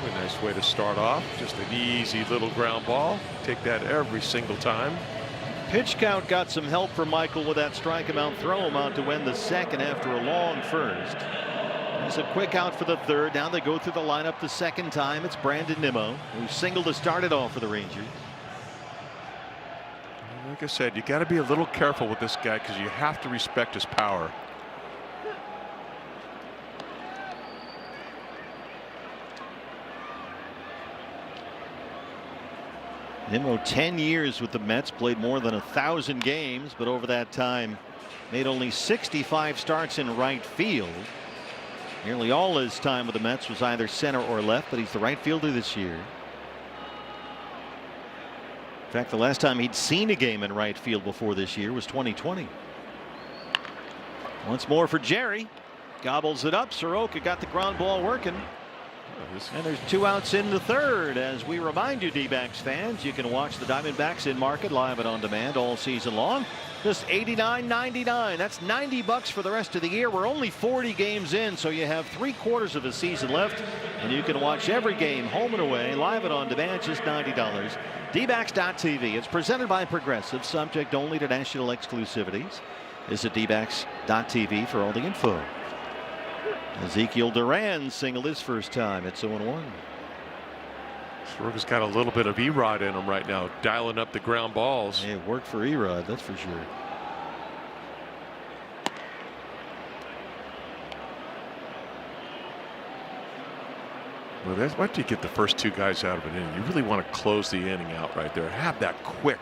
S3: A nice way to start off. Just an easy little ground ball. Take that every single time.
S7: Pitch count got some help from Michael with that strike him out, throw him out to win the second after a long first. There's a quick out for the third. Now they go through the lineup the second time. It's Brandon Nimmo, who singled to start it off for the Rangers.
S3: Like I said, you got to be a little careful with this guy because you have to respect his power.
S7: Nimmo 10 years with the Mets, played more than 1,000 games, but over that time made only 65 starts in right field. Nearly all his time with the Mets was either center or left, but he's the right fielder this year. In fact, the last time he'd seen a game in right field before this year was 2020. Once more for Jerry. Gobbles it up. Soroka got the ground ball working. And there's 2 outs in the third. As we remind you, D-backs fans, you can watch the Diamondbacks in market live and on demand all season long. Just $89.99. That's $90 for the rest of the year. We're only 40 games in, so you have 3/4 of a season left, and you can watch every game home and away live and on demand, just $90. dbacks.tv. It's presented by Progressive, subject only to national exclusivities. Visit dbacks.tv for all the info. Ezekiel Duran singled his first time. It's 0-1.
S3: Soroka's got a little bit of Erod in him right now, dialing up the ground balls.
S7: It worked for Erod, that's for sure.
S3: Well, that's why you get the first 2 guys out of an inning. You really want to close the inning out right there. Have that quick,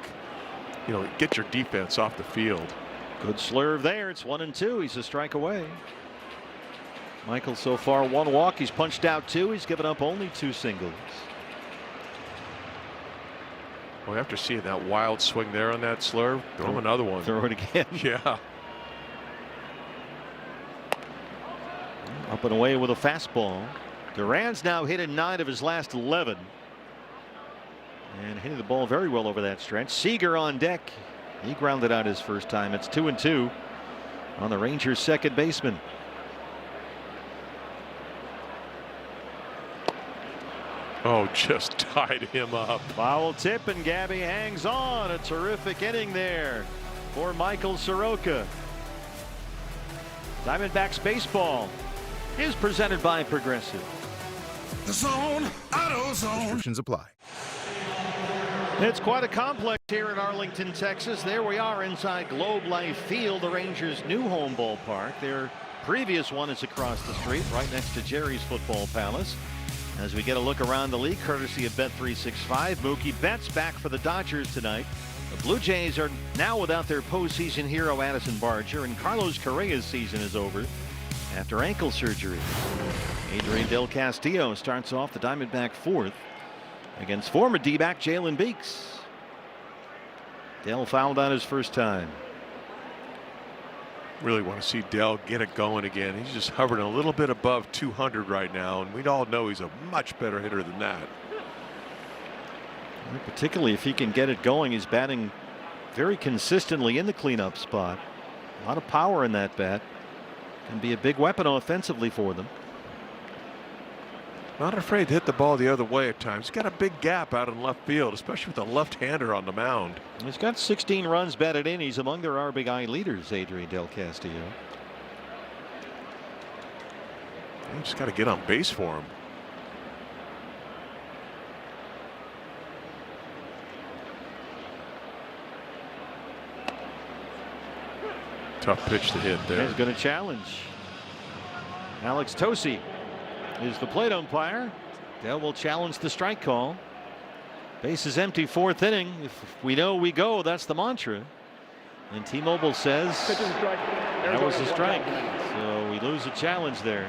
S3: get your defense off the field.
S7: Good slurve there. It's 1-2. He's a strike away. Michael so far 1 walk. He's punched out 2. He's given up only 2 singles.
S3: Well, after seeing that wild swing there on that slurve, throw him another one.
S7: Throw it again.
S3: Yeah.
S7: Up and away with a fastball. Duran's now hit in 9 of his last 11. And hitting the ball very well over that stretch. Seager on deck. He grounded out his first time. It's 2-2 on the Rangers' second baseman.
S3: Oh, just tied him up.
S7: Foul tip, and Gabby hangs on. A terrific inning there for Michael Soroka. Diamondbacks baseball is presented by Progressive.
S4: The Zone, AutoZone. Restrictions apply.
S7: It's quite a complex here in Arlington, Texas. There we are inside Globe Life Field, the Rangers' new home ballpark. Their previous one is across the street, right next to Jerry's Football Palace. As we get a look around the league, courtesy of Bet365, Mookie Betts back for the Dodgers tonight. The Blue Jays are now without their postseason hero Addison Barger, and Carlos Correa's season is over after ankle surgery. Adrian Del Castillo starts off the Diamondback 4th against former D-back Jalen Beeks. Del fouled out his first time.
S3: Really want to see Dell get it going again. He's just hovering a little bit above 200 right now, and we all know he's a much better hitter than that.
S7: Particularly if he can get it going. He's batting very consistently in the cleanup spot. A lot of power in that bat. Can be a big weapon offensively for them.
S3: Not afraid to hit the ball the other way at times. He's got a big gap out in left field, especially with a left-hander on the mound.
S7: He's got 16 runs batted in. He's among their RBI leaders, Adrian Del Castillo.
S3: You just got to get on base for him. Tough pitch to hit there.
S7: He's going to challenge. Alex Tosi is the plate umpire. Dell will challenge the strike call. Base is empty, 4th inning. If we know, we go. That's the mantra. And T-Mobile says that was a strike. So we lose a challenge there.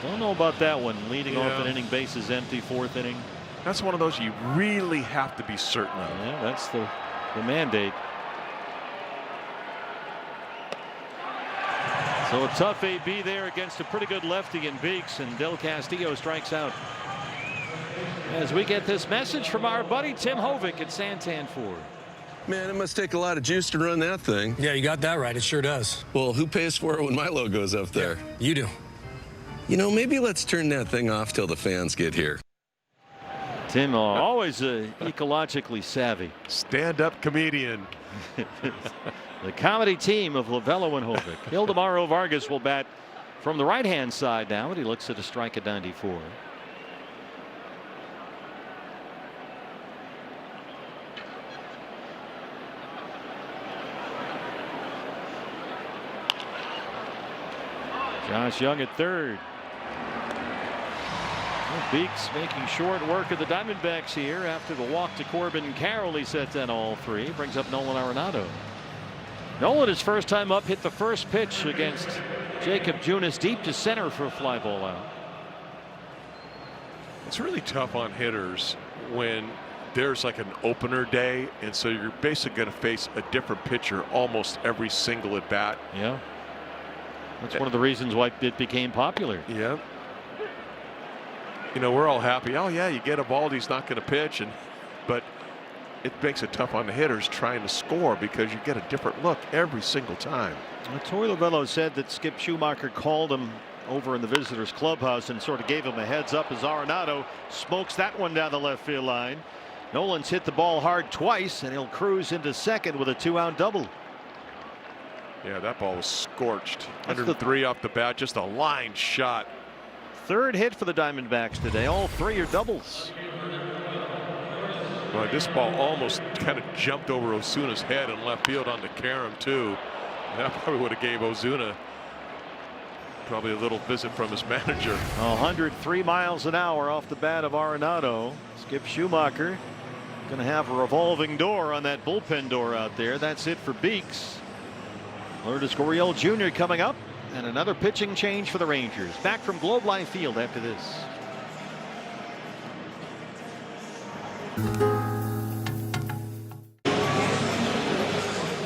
S7: Don't know about that one. Leading off an inning, base is empty, 4th inning.
S3: That's one of those you really have to be certain of.
S7: Yeah, that's the mandate. So a tough AB there against a pretty good lefty in Beeks, and Del Castillo strikes out. As we get this message from our buddy Tim Hovick at Santan Ford.
S9: Man, it must take a lot of juice to run that thing.
S10: Yeah, you got that right. It sure does.
S9: Well, who pays for it when my logo's up there?
S10: Yeah, you do.
S9: You know, maybe let's turn that thing off till the fans get here.
S7: Tim, always ecologically savvy.
S3: Stand-up comedian.
S7: The comedy team of Lovello and Hovick. Ildemaro Vargas will bat from the right-hand side now, and he looks at a strike at 94. Josh Young at 3rd. Beeks making short work of the Diamondbacks here after the walk to Corbin Carroll. He sets in all 3. Brings up Nolan Arenado. Nolan, his first time up, hit the first pitch against Jacob Junis deep to center for a fly ball out.
S3: It's really tough on hitters when there's like an opener day, and so you're basically going to face a different pitcher almost every single at bat.
S7: Yeah. That's one of the reasons why it became popular.
S3: Yeah. You know, we're all happy. Oh yeah, you get Eovaldi's not going to pitch, but it makes it tough on the hitters trying to score because you get a different look every single time.
S7: Torey Lovello said that Skip Schumacher called him over in the visitors clubhouse and sort of gave him a heads up as Arenado smokes that one down the left field line. Nolan's hit the ball hard twice, and he'll cruise into second with a 2-out double.
S3: Yeah, that ball was scorched. 103 off the bat, just a line shot.
S7: 3rd hit for the Diamondbacks today. All 3 are doubles.
S3: Well, this ball almost kind of jumped over Osuna's head in left field onto Karam too. That probably would have gave Ozuna probably a little visit from his manager.
S7: 103 miles an hour off the bat of Arenado. Skip Schumacher going to have a revolving door on that bullpen door out there. That's it for Beeks. Lourdes Gurriel Jr. coming up, and another pitching change for the Rangers. Back from Globe Life Field after this.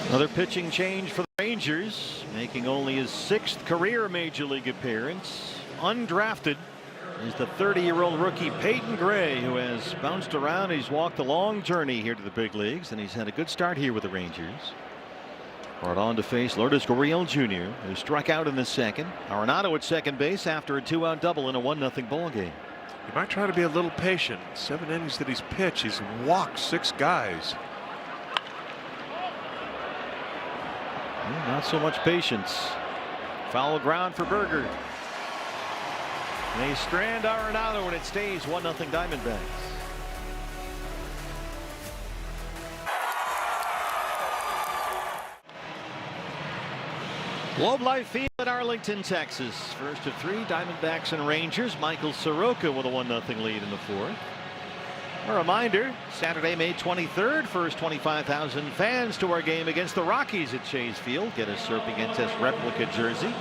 S7: Another pitching change for the Rangers, making only his 6th career major league appearance. Undrafted is the 30-year-old rookie Peyton Gray, who has bounced around. He's walked a long journey here to the big leagues, and he's had a good start here with the Rangers. Brought on to face Lourdes Gurriel Jr., who struck out in the 2nd. Arenado at second base after a 2-out double in a 1-0 ball game.
S3: He might try to be a little patient. 7 innings that he's pitched, he's walked 6 guys.
S7: Not so much patience. Foul ground for Berger. They strand Arenado, and it stays 1-0 Diamondbacks. Globe Life Field at Arlington, Texas. First of 3, Diamondbacks and Rangers. Michael Soroka with a 1-0 lead in the 4th. A reminder, Saturday, May 23rd, first 25,000 fans to our game against the Rockies at Chase Field. Get a Serpientes replica jersey,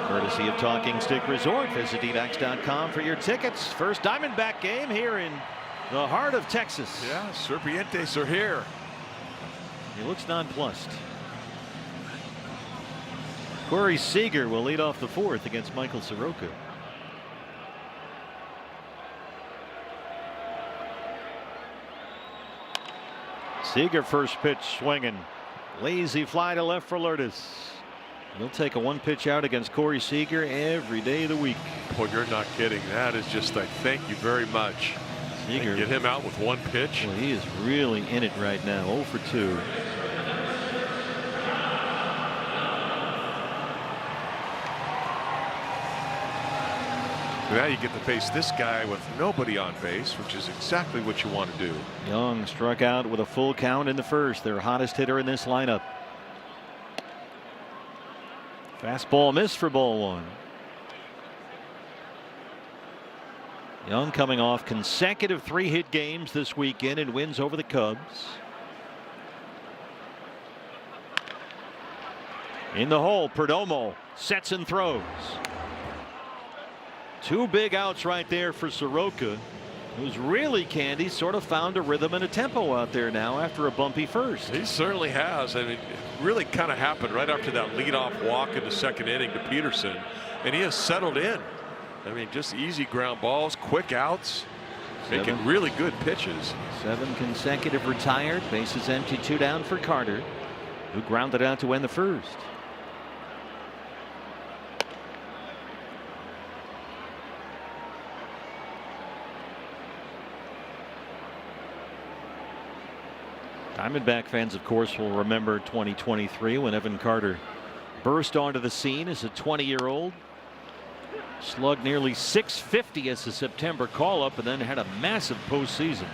S7: courtesy of Talking Stick Resort. Visit dvax.com for your tickets. First Diamondback game here in the heart of Texas.
S3: Yeah, Serpientes are here.
S7: He looks nonplussed. Corey Seager will lead off the 4th against Michael Soroka. Seager first pitch swinging. Lazy fly to left for Lourdes. He'll take a one-pitch out against Corey Seager every day of the week.
S3: Boy, you're not kidding. That is just like, thank you very much.
S7: Seager,
S3: get him out with one pitch.
S7: Well, he is really in it right now. 0 for 2.
S3: Now you get to face this guy with nobody on base, which is exactly what you want to do.
S7: Young struck out with a full count in the first. Their hottest hitter in this lineup. Fastball missed for ball 1. Young coming off consecutive 3-hit games this weekend and wins over the Cubs. In the hole, Perdomo sets and throws. 2 big outs right there for Soroka, who's really, Candy, sort of found a rhythm and a tempo out there now after a bumpy first.
S3: He certainly has. I mean, it really kind of happened right after that leadoff walk in the second inning to Peterson, and he has settled in. I mean, just easy ground balls, quick outs, making really good pitches.
S7: 7 consecutive retired, bases empty, 2 down for Carter, who grounded out to end the first. Diamondback fans, of course, will remember 2023 when Evan Carter burst onto the scene as a 20-year-old. Slugged nearly .650 as a September call-up and then had a massive postseason.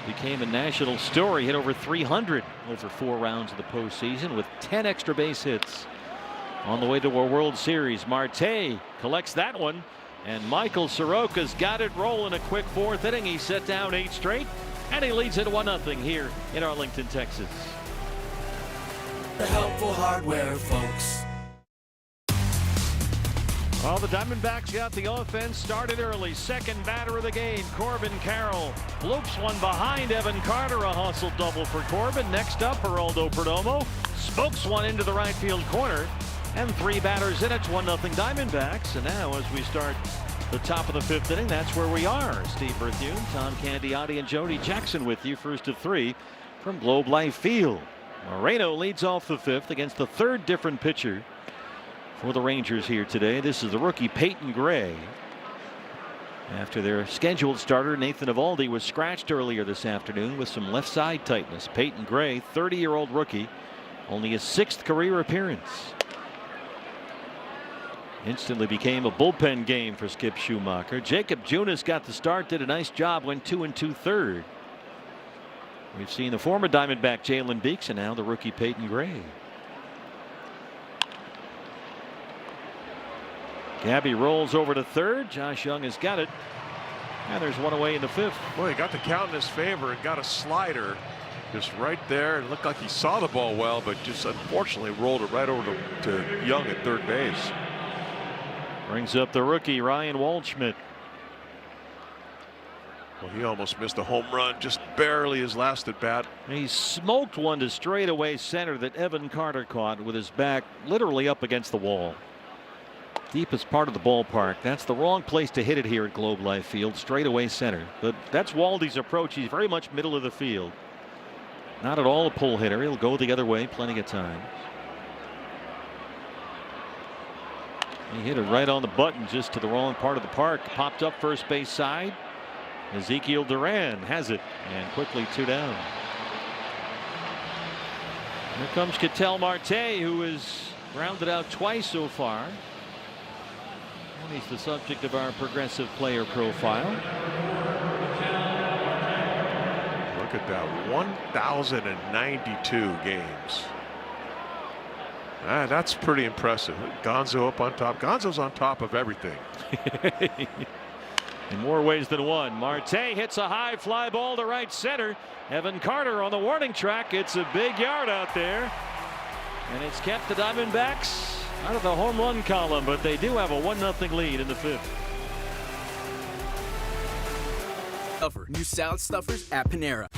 S7: Became a national story, hit over 300 over 4 rounds of the postseason with 10 extra base hits. On the way to a World Series, Marte collects that one, and Michael Soroka's got it rolling. A quick 4th inning. He set down 8 straight. And he leads it 1-0 here in Arlington, Texas.
S10: The helpful hardware, folks.
S7: Well, the Diamondbacks got the offense started early. Second batter of the game, Corbin Carroll bloops one behind Evan Carter. A hustle double for Corbin. Next up, Geraldo Perdomo smokes one into the right field corner. And 3 batters in. It's 1-0 Diamondbacks. And now as we start the top of the 5th inning, that's where we are. Steve Berthune, Tom Candiotti, and Jody Jackson with you. First of 3 from Globe Life Field. Moreno leads off the 5th against the 3rd different pitcher for the Rangers here today. This is the rookie Peyton Gray. After their scheduled starter Nathan Eovaldi was scratched earlier this afternoon with some left side tightness. Peyton Gray, 30-year-old rookie, only his 6th career appearance. Instantly became a bullpen game for Skip Schumacher. Jacob Junis got the start, did a nice job, went 2 2/3. We've seen the former Diamondback Jalen Beeks and now the rookie Peyton Gray. Gabby rolls over to 3rd. Josh Young has got it. And there's one away in the 5th.
S3: Well, he got the count in his favor and got a slider just right there. It looked like he saw the ball well, but just unfortunately rolled it right over to Young at 3rd base.
S7: Brings up the rookie Ryan Waldschmidt.
S3: Well, he almost missed a home run, just barely his last at bat.
S7: He smoked one to straightaway center that Evan Carter caught with his back literally up against the wall. Deepest part of the ballpark. That's the wrong place to hit it here at Globe Life Field, straightaway center. But that's Waldy's approach. He's very much middle of the field. Not at all a pull hitter. He'll go the other way plenty of times. He hit it right on the button, just to the wrong part of the park. Popped up first base side. Ezekiel Duran has it, and quickly 2 down. Here comes Ketel Marte, who has grounded out twice so far. And he's the subject of our progressive player profile.
S3: Look at that, 1,092 games. That's pretty impressive. Gonzo up on top. Gonzo's on top of everything.
S7: In more ways than one. Marte hits a high fly ball to right center. Evan Carter on the warning track. It's a big yard out there. And it's kept the Diamondbacks out of the home run column, but they do have a 1-0 lead in the 5th.
S10: New salad stuffers at Panera.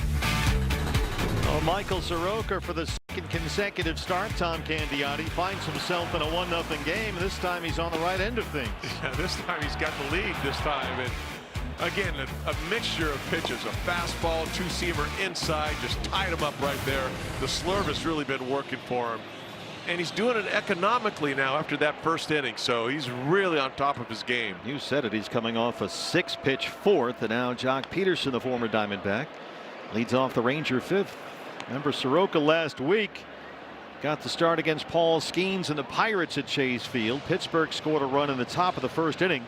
S7: Oh, Michael Soroka for the 2nd consecutive start. Tom Candiotti finds himself in a 1-0 game. This time he's on the right end of things.
S3: Yeah, this time he's got the lead this time. And again, a mixture of pitches, a fastball, 2-seamer inside, just tied him up right there. The slurve has really been working for him. and he's doing it economically now after that first inning. So he's really on top of his game.
S7: You said it. He's coming off a 6-pitch fourth, and now Jock Peterson, the former Diamondback, leads off the Ranger fifth. Remember Soroka last week got the start against Paul Skeens and the Pirates at Chase Field. Pittsburgh scored a run in the top of the first inning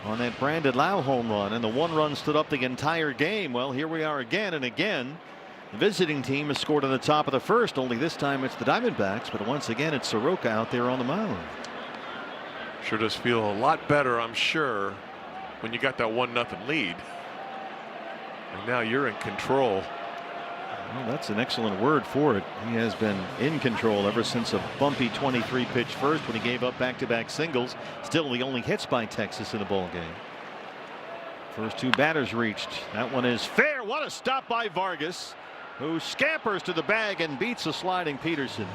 S7: on that Brandon Lau home run, and the one run stood up the entire game. Well, here we are again and again. The visiting team has scored in the top of the first, only this time it's the Diamondbacks, but once again it's Soroka out there on the mound.
S3: Sure does feel a lot better, I'm sure, when you got that 1-0 lead. And now you're in control.
S7: Well, that's an excellent word for it. He has been in control ever since a bumpy 23-pitch first when he gave up back-to-back singles. Still the only hits by Texas in the ball game. First two batters reached. That one is fair. What a stop by Vargas, who scampers to the bag and beats a sliding Peterson.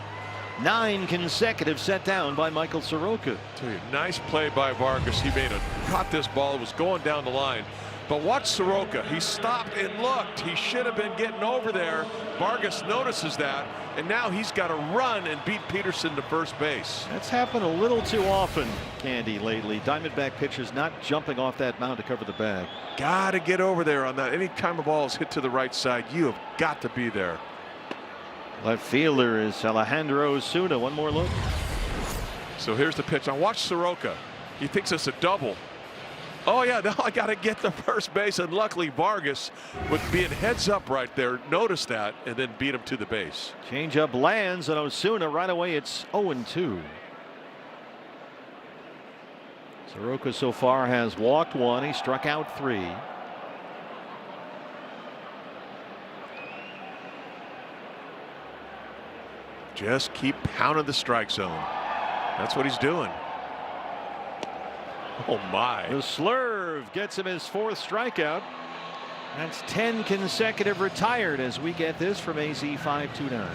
S7: 9 consecutive set down by Michael Soroka.
S3: Tell you, nice play by Vargas. He caught this ball. It was going down the line. But watch Soroka. He stopped and looked. He should have been getting over there. Vargas notices that, and now he's got to run and beat Peterson to first base.
S7: That's happened a little too often, Candy, lately. Diamondback pitchers not jumping off that mound to cover the bag.
S3: Got to get over there on that. Any time a ball is hit to the right side, you have got to be there.
S7: Left fielder is Alejandro Osuna. One more look.
S3: So here's the pitch. Now watch Soroka. He thinks it's a double. Oh yeah, now I got to get to first base, and luckily Vargas, with being heads up right there, noticed that and then beat him to the base.
S7: Changeup lands on Osuna. Right away it's 0-2. Soroka so far has walked 1. He struck out 3.
S3: Just keep pounding the strike zone. That's what he's doing. Oh my.
S7: The slurve gets him his 4th strikeout. That's 10 consecutive retired as we get this from AZ 529.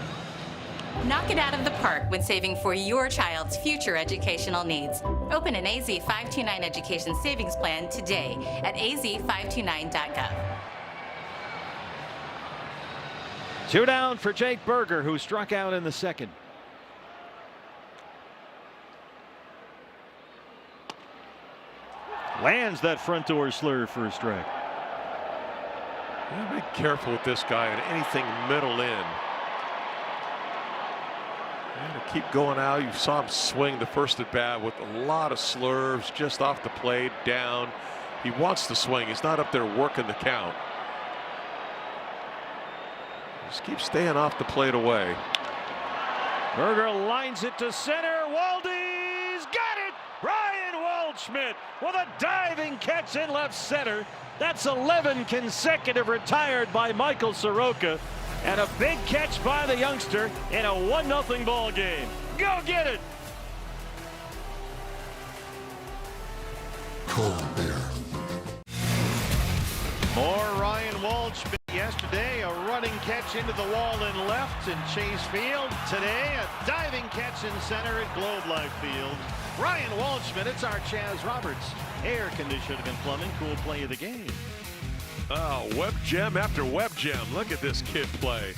S12: Knock it out of the park when saving for your child's future educational needs. Open an AZ 529 education savings plan today at az529.gov.
S7: 2 down for Jake Berger, who struck out in the second. Lands that front door slurve for a strike.
S3: Yeah, be careful with this guy and anything middle in. And to keep going out. You saw him swing the first at bat with a lot of slurves just off the plate, down. He wants to swing. He's not up there working the count. Just keep staying off the plate away.
S7: Berger lines it to center. Waldy's got it. Ryan Waldschmidt with a diving catch in left center. That's 11 consecutive retired by Michael Soroka, and a big catch by the youngster in a 1-0 ball game. Go get it.
S13: Cold beer.
S7: More Ryan Waldschmidt. Yesterday, a running catch into the wall in left in Chase Field. Today, a diving catch in center at Globe Life Field. Ryan Waldschmidt, it's our Chaz Roberts air conditioning and plumbing cool play of the game.
S3: Oh, web gem after web gem. Look at this kid play.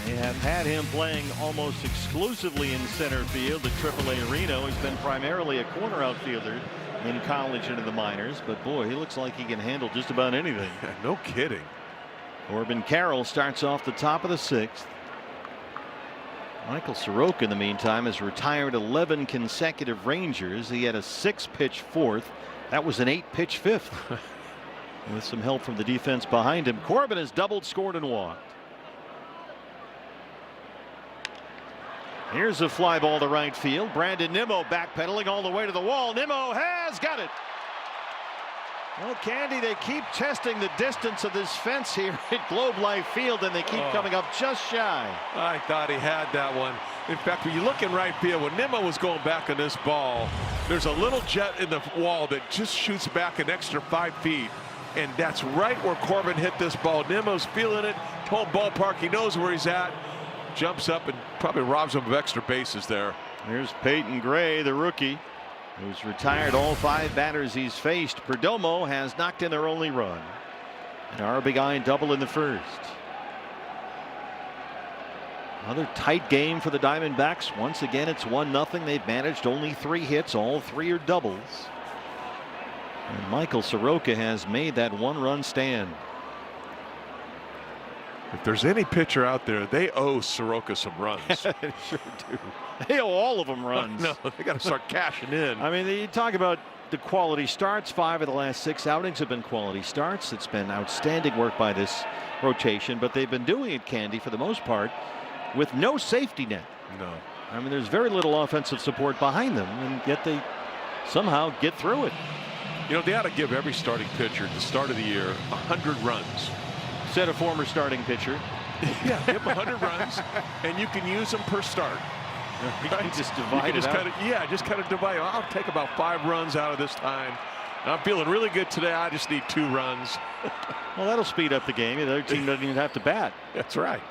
S7: They have had him playing almost exclusively in center field at AAA Reno. He's been primarily a corner outfielder in college and in the minors, but boy, he looks like he can handle just about anything.
S3: No kidding.
S7: Corbin Carroll starts off the top of the 6th. Michael Soroka, in the meantime, has retired 11 consecutive Rangers. He had a 6-pitch 4th. That was an 8-pitch 5th. With some help from the defense behind him, Corbin has doubled, scored, and walked. Here's a fly ball to right field. Brandon Nimmo backpedaling all the way to the wall. Nimmo has got it. Well, Candy, they keep testing the distance of this fence here at Globe Life Field, and they keep coming up just shy.
S3: I thought he had that one. In fact, when you look in right field, when Nimmo was going back on this ball, there's a little jet in the wall that just shoots back an extra 5 feet. And that's right where Corbin hit this ball. Nimmo's feeling it. Home ballpark. He knows where he's at. Jumps up and probably robs him of extra bases there.
S7: Here's Peyton Gray, the rookie, who's retired all 5 batters he's faced. Perdomo has knocked in their only run. An RBI double in the first. Another tight game for the Diamondbacks. Once again, it's 1-0. They've managed only 3 hits. All 3 are doubles. And Michael Soroka has made that 1-run stand.
S3: If there's any pitcher out there, they owe Soroka some runs.
S7: They sure do. They owe all of them runs.
S3: No, they got to start cashing in.
S7: I mean, you talk about the quality starts. 5 of the last 6 outings have been quality starts. It's been outstanding work by this rotation, but they've been doing it, Candy, for the most part, with no safety net.
S3: No.
S7: I mean, there's very little offensive support behind them, and yet they somehow get through it.
S3: You know, they ought to give every starting pitcher at the start of the year 100 runs.
S7: Said a former starting pitcher.
S3: Yeah, give them 100 runs, and you can use them per start.
S7: You can just divide it out.
S3: Just kind of divide. I'll take about 5 runs out of this time. I'm feeling really good today. I just need 2 runs.
S7: Well, that'll speed up the game. The other team doesn't even have to bat.
S3: That's right.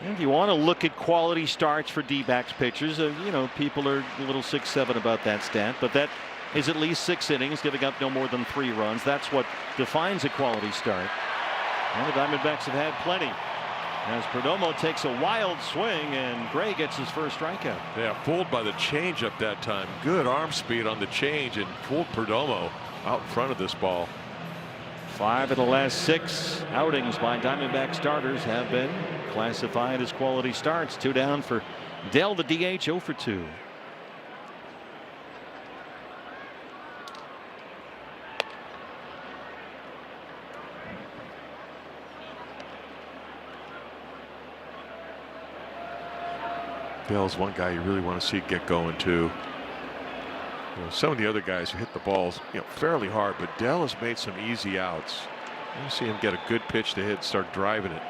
S7: And if you want to look at quality starts for D-backs pitchers, you know, people are a little 6-7 about that stat, but that is at least 6 innings, giving up no more than 3 runs. That's what defines a quality start. And the Diamondbacks have had plenty. As Perdomo takes a wild swing and Gray gets his first strikeout.
S3: Yeah, fooled by the changeup that time. Good arm speed on the change and fooled Perdomo out in front of this ball.
S7: 5 of the last 6 outings by Diamondback starters have been classified as quality starts. 2 down for Dell, the DH, 0 for 2.
S3: Dell's one guy you really want to see get going too. You know, some of the other guys who hit the balls, you know, fairly hard, but Dell has made some easy outs. You see him get a good pitch to hit, start driving it.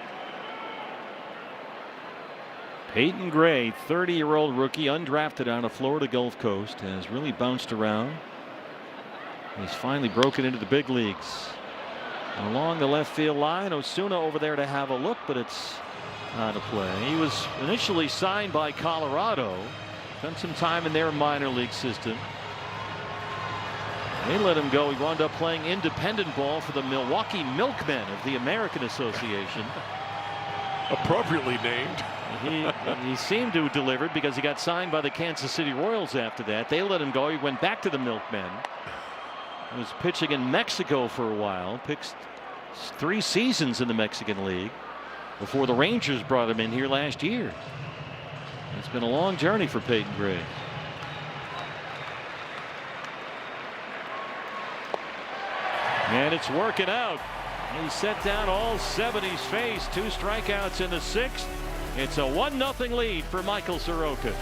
S7: Peyton Gray, 30-year-old rookie, undrafted out of Florida Gulf Coast, has really bounced around. He's finally broken into the big leagues. Along the left field line, Osuna over there to have a look, but it's out of play. He was initially signed by Colorado, spent some time in their minor league system. They let him go. He wound up playing independent ball for the Milwaukee Milkmen of the American Association.
S3: Appropriately named.
S7: He seemed to have delivered because he got signed by the Kansas City Royals after that. They let him go. He went back to the Milkmen. He was pitching in Mexico for a while. Pitched 3 seasons in the Mexican League before the Rangers brought him in here last year. It's been a long journey for Peyton Gray. And it's working out. He set down all 7 he's faced. 2 strikeouts in the 6th. It's a 1-0 lead for Michael Soroka.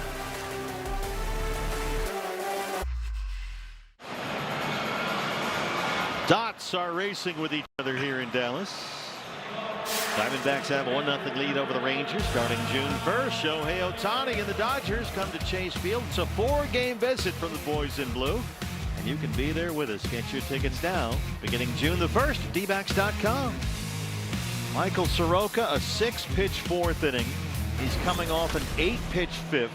S7: Dots are racing with each other here in Dallas. Diamondbacks have a 1-0 lead over the Rangers starting June 1st. Shohei Ohtani and the Dodgers come to Chase Field. It's a 4-game visit from the boys in blue. And you can be there with us. Get your tickets now beginning June the 1st at dbacks.com. Michael Soroka, a 6-pitch 4th inning. He's coming off an 8-pitch 5th.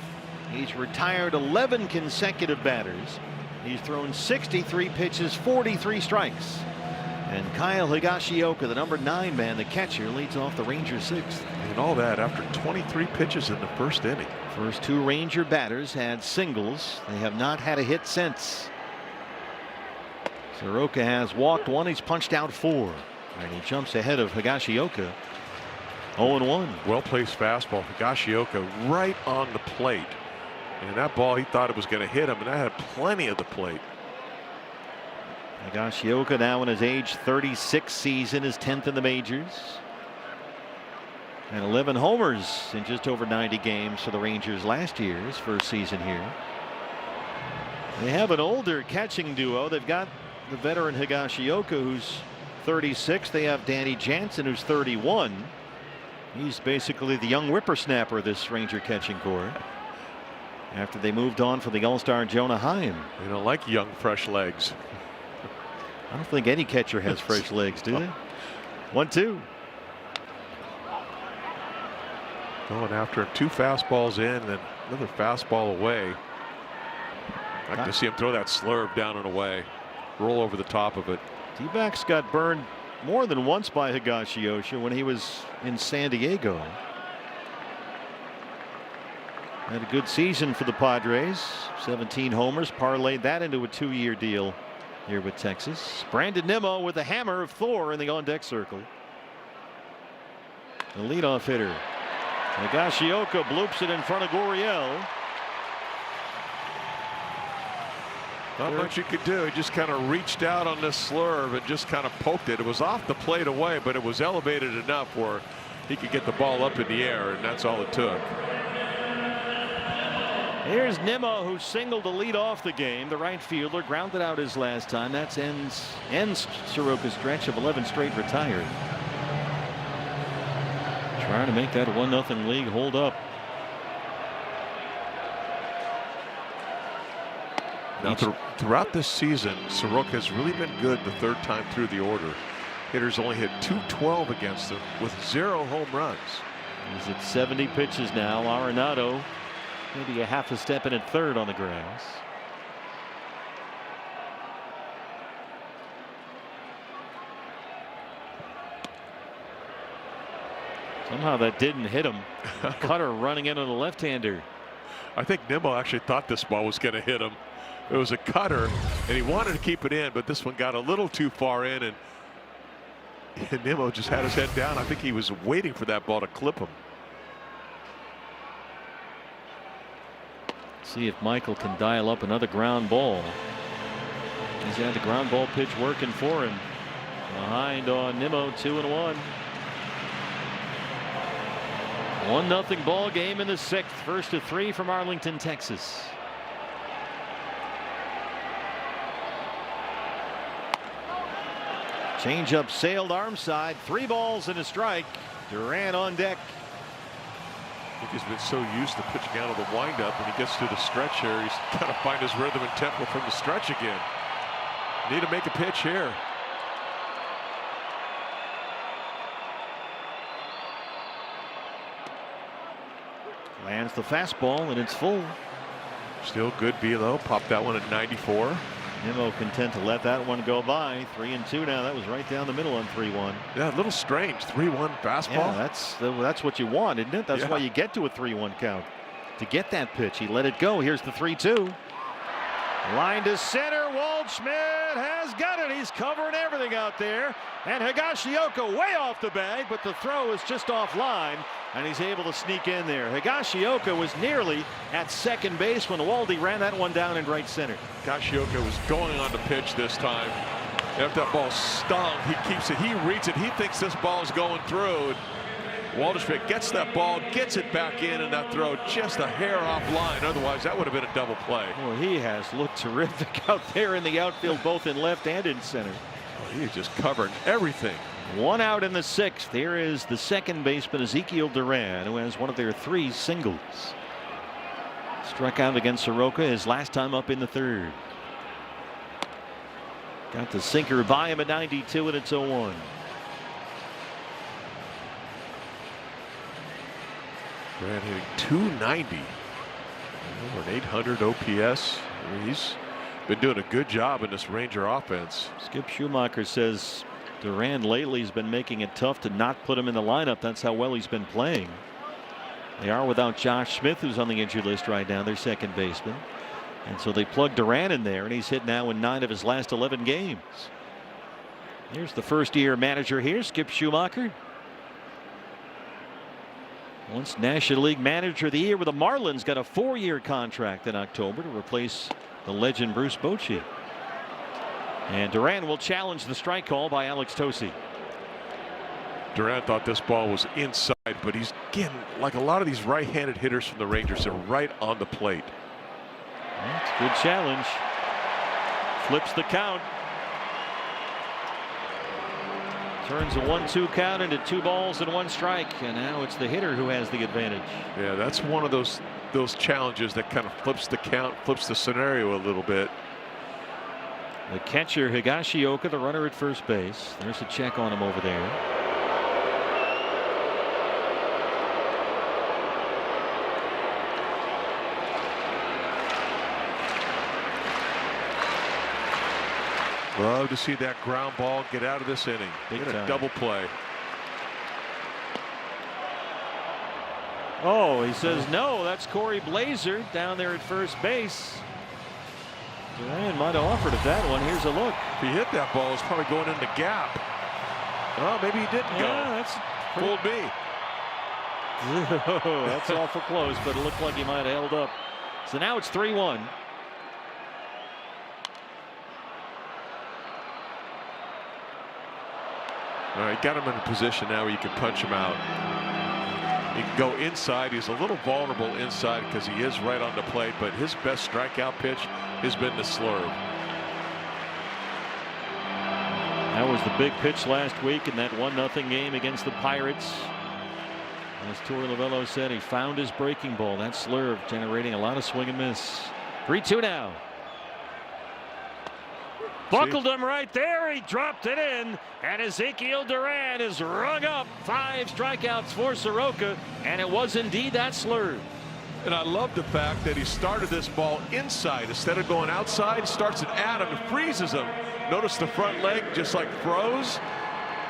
S7: He's retired 11 consecutive batters. He's thrown 63 pitches, 43 strikes. And Kyle Higashioka, the number 9 man, the catcher, leads off the Rangers 6th.
S3: And all that after 23 pitches in the 1st inning.
S7: First 2 Ranger batters had singles. They have not had a hit since. Soroka has walked 1. He's punched out 4. And he jumps ahead of Higashioka. 0-1.
S3: Well-placed fastball. Higashioka right on the plate. And that ball, he thought it was going to hit him, and that had plenty of the plate.
S7: Higashioka now in his age 36 season, his 10th in the majors. And 11 homers in just over 90 games for the Rangers last year, his first season here. They have an older catching duo. They've got the veteran Higashioka, who's 36. They have Danny Jansen, who's 31. He's basically the young whippersnapper of this Ranger catching corps, after they moved on for the All-Star Jonah Heim.
S3: They don't like young, fresh legs.
S7: I don't think any catcher has fresh legs, do they? 1-2.
S3: Going after 2 fastballs in, and then another fastball away. I like to see him throw that slurve down and away, roll over the top of it.
S7: D-backs got burned more than once by Higashioka when he was in San Diego. Had a good season for the Padres. 17 homers, parlayed that into a 2-year deal here with Texas. Brandon Nimmo with the hammer of Thor in the on-deck circle. The leadoff hitter. Higashioka bloops it in front of Gurriel.
S3: Not much you could do. He just kind of reached out on this slurve and just kind of poked it. It was off the plate away, but it was elevated enough where he could get the ball up in the air, and that's all it took.
S7: Here's Nimmo, who singled to lead off the game. The right fielder grounded out his last time. That ends Soroka's stretch of 11 straight retired. Trying to make that 1-0 league hold up.
S3: Now, throughout this season, Soroka has really been good the third time through the order. Hitters only hit .212 against him with 0 home runs.
S7: He's at 70 pitches now. Arenado maybe a half a step in at third on the grass. Somehow that didn't hit him. Cutter running in on the left-hander.
S3: I think Nimmo actually thought this ball was going to hit him. It was a cutter, and he wanted to keep it in, but this one got a little too far in, and Nimmo just had his head down. I think he was waiting for that ball to clip him.
S7: See if Michael can dial up another ground ball. He's had the ground ball pitch working for him. Behind on Nimmo, 2-1. 1-0 ball game in the 6th. First of 3 from Arlington, Texas. Changeup sailed arm side. 3 balls and a strike. Duran on deck.
S3: I think he's been so used to pitching out of the windup, when he gets to the stretch here, he's got to find his rhythm and tempo from the stretch again. Need to make a pitch here.
S7: Lands the fastball, and it's full.
S3: Still good velo. Popped that one at 94.
S7: Nimmo content to let that one go by. 3-2 now. That was right down the middle on 3-1.
S3: Yeah, a little strange. 3-1 fastball.
S7: Yeah, that's what you want, isn't it? That's why you get to a 3-1 count. To get that pitch, he let it go. Here's the 3-2. Line to center. Waldschmidt has got it. He's covering everything out there. And Higashioka way off the bag, but the throw is just offline, and he's able to sneak in there. Higashioka was nearly at second base when Waldy ran that one down in right center.
S3: Higashioka was going on the pitch this time. After that ball stung, he keeps it. He reads it. He thinks this ball is going through. Waldschmidt gets that ball, gets it back in, and that throw just a hair offline. Otherwise, that would have been a double play.
S7: Well, he has looked terrific out there in the outfield, both in left and in center.
S3: Oh, he's just covering everything.
S7: 1 out in the 6th. Here is the second baseman, Ezekiel Duran, who has one of their 3 singles. Struck out against Soroka his last time up in the 3rd. Got the sinker by him at 92, and it's 0-1.
S3: Duran hitting .290. Over an 800 OPS. He's been doing a good job in this Ranger offense.
S7: Skip Schumacher says Duran lately has been making it tough to not put him in the lineup. That's how well he's been playing. They are without Josh Smith, who's on the injured list right now, their second baseman. And so they plug Duran in there, and he's hit now in 9 of his last 11 games. Here's the first-year manager here, Skip Schumacher. Once National League Manager of the Year with the Marlins, got a 4-year contract in October to replace the legend Bruce Bochy. And Duran will challenge the strike call by Alex Tosi.
S3: Duran thought this ball was inside, but he's getting, like a lot of these right-handed hitters from the Rangers, they're right on the plate.
S7: That's a good challenge. Flips the count. Turns a 1-2 count into 2 balls and 1 strike, and now it's the hitter who has the advantage.
S3: Yeah, that's one of those challenges that kind of flips the count, flips the scenario a little bit.
S7: The catcher Higashioka, the runner at first base. There's a check on him over there.
S3: Love to see that ground ball get out of this inning. Get a double play.
S7: Oh, he says no. That's Corey Blazer down there at first base. Duran might have offered at that one. Here's a look.
S3: If he hit that ball, it's probably going in the gap. Oh, maybe he didn't go.
S7: That's
S3: Fooled me.
S7: That's awful close, but it looked like he might have held up. So now it's 3-1.
S3: All right, got him in a position now where you can punch him out. He can go inside. He's a little vulnerable inside because he is right on the plate, but his best strikeout pitch has been the slurve.
S7: That was the big pitch last week in that 1-0 game against the Pirates. As Torey Lovello said, he found his breaking ball. That slurve generating a lot of swing and miss. 3-2 now. Buckled him right there. He dropped it in. And Ezekiel Duran is rung up. 5 strikeouts for Soroka. And it was indeed that slurve.
S3: And I love the fact that he started this ball inside instead of going outside. Starts it at him and freezes him. Notice the front leg just like froze.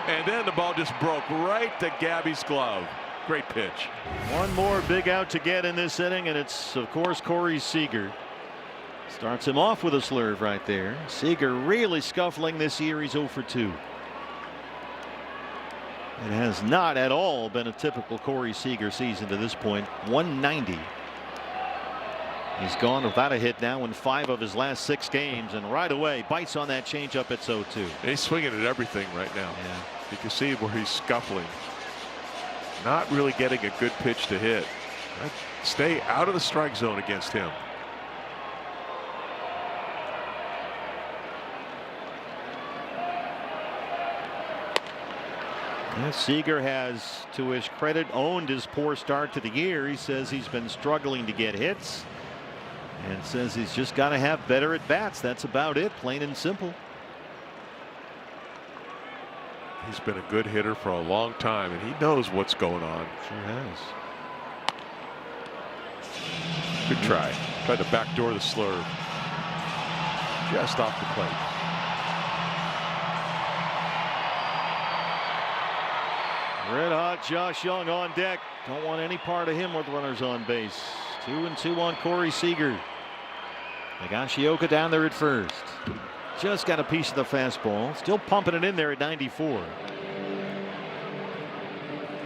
S3: And then the ball just broke right to Gabby's glove. Great pitch.
S7: One more big out to get in this inning, and it's, of course, Corey Seager. Starts him off with a slurve right there. Seager really scuffling this year. He's 0 for 2. It has not at all been a typical Corey Seager season to this point. 190. He's gone without a hit now in 5 of his last 6 games, and right away bites on that changeup at 0-2.
S3: He's swinging at everything right now.
S7: Yeah.
S3: You can see where he's scuffling. Not really getting a good pitch to hit. Stay out of the strike zone against him.
S7: Seager has, to his credit, owned his poor start to the year. He says he's been struggling to get hits and says he's just got to have better at bats. That's about it, plain and simple.
S3: He's been a good hitter for a long time, and he knows what's going on.
S7: Sure has.
S3: Good try. Tried to backdoor the slurve. Just off the plate.
S7: Red hot Josh Young on deck. Don't want any part of him with runners on base. 2-2 on Corey Seager. Higashioka down there at first. Just got a piece of the fastball. Still pumping it in there at 94.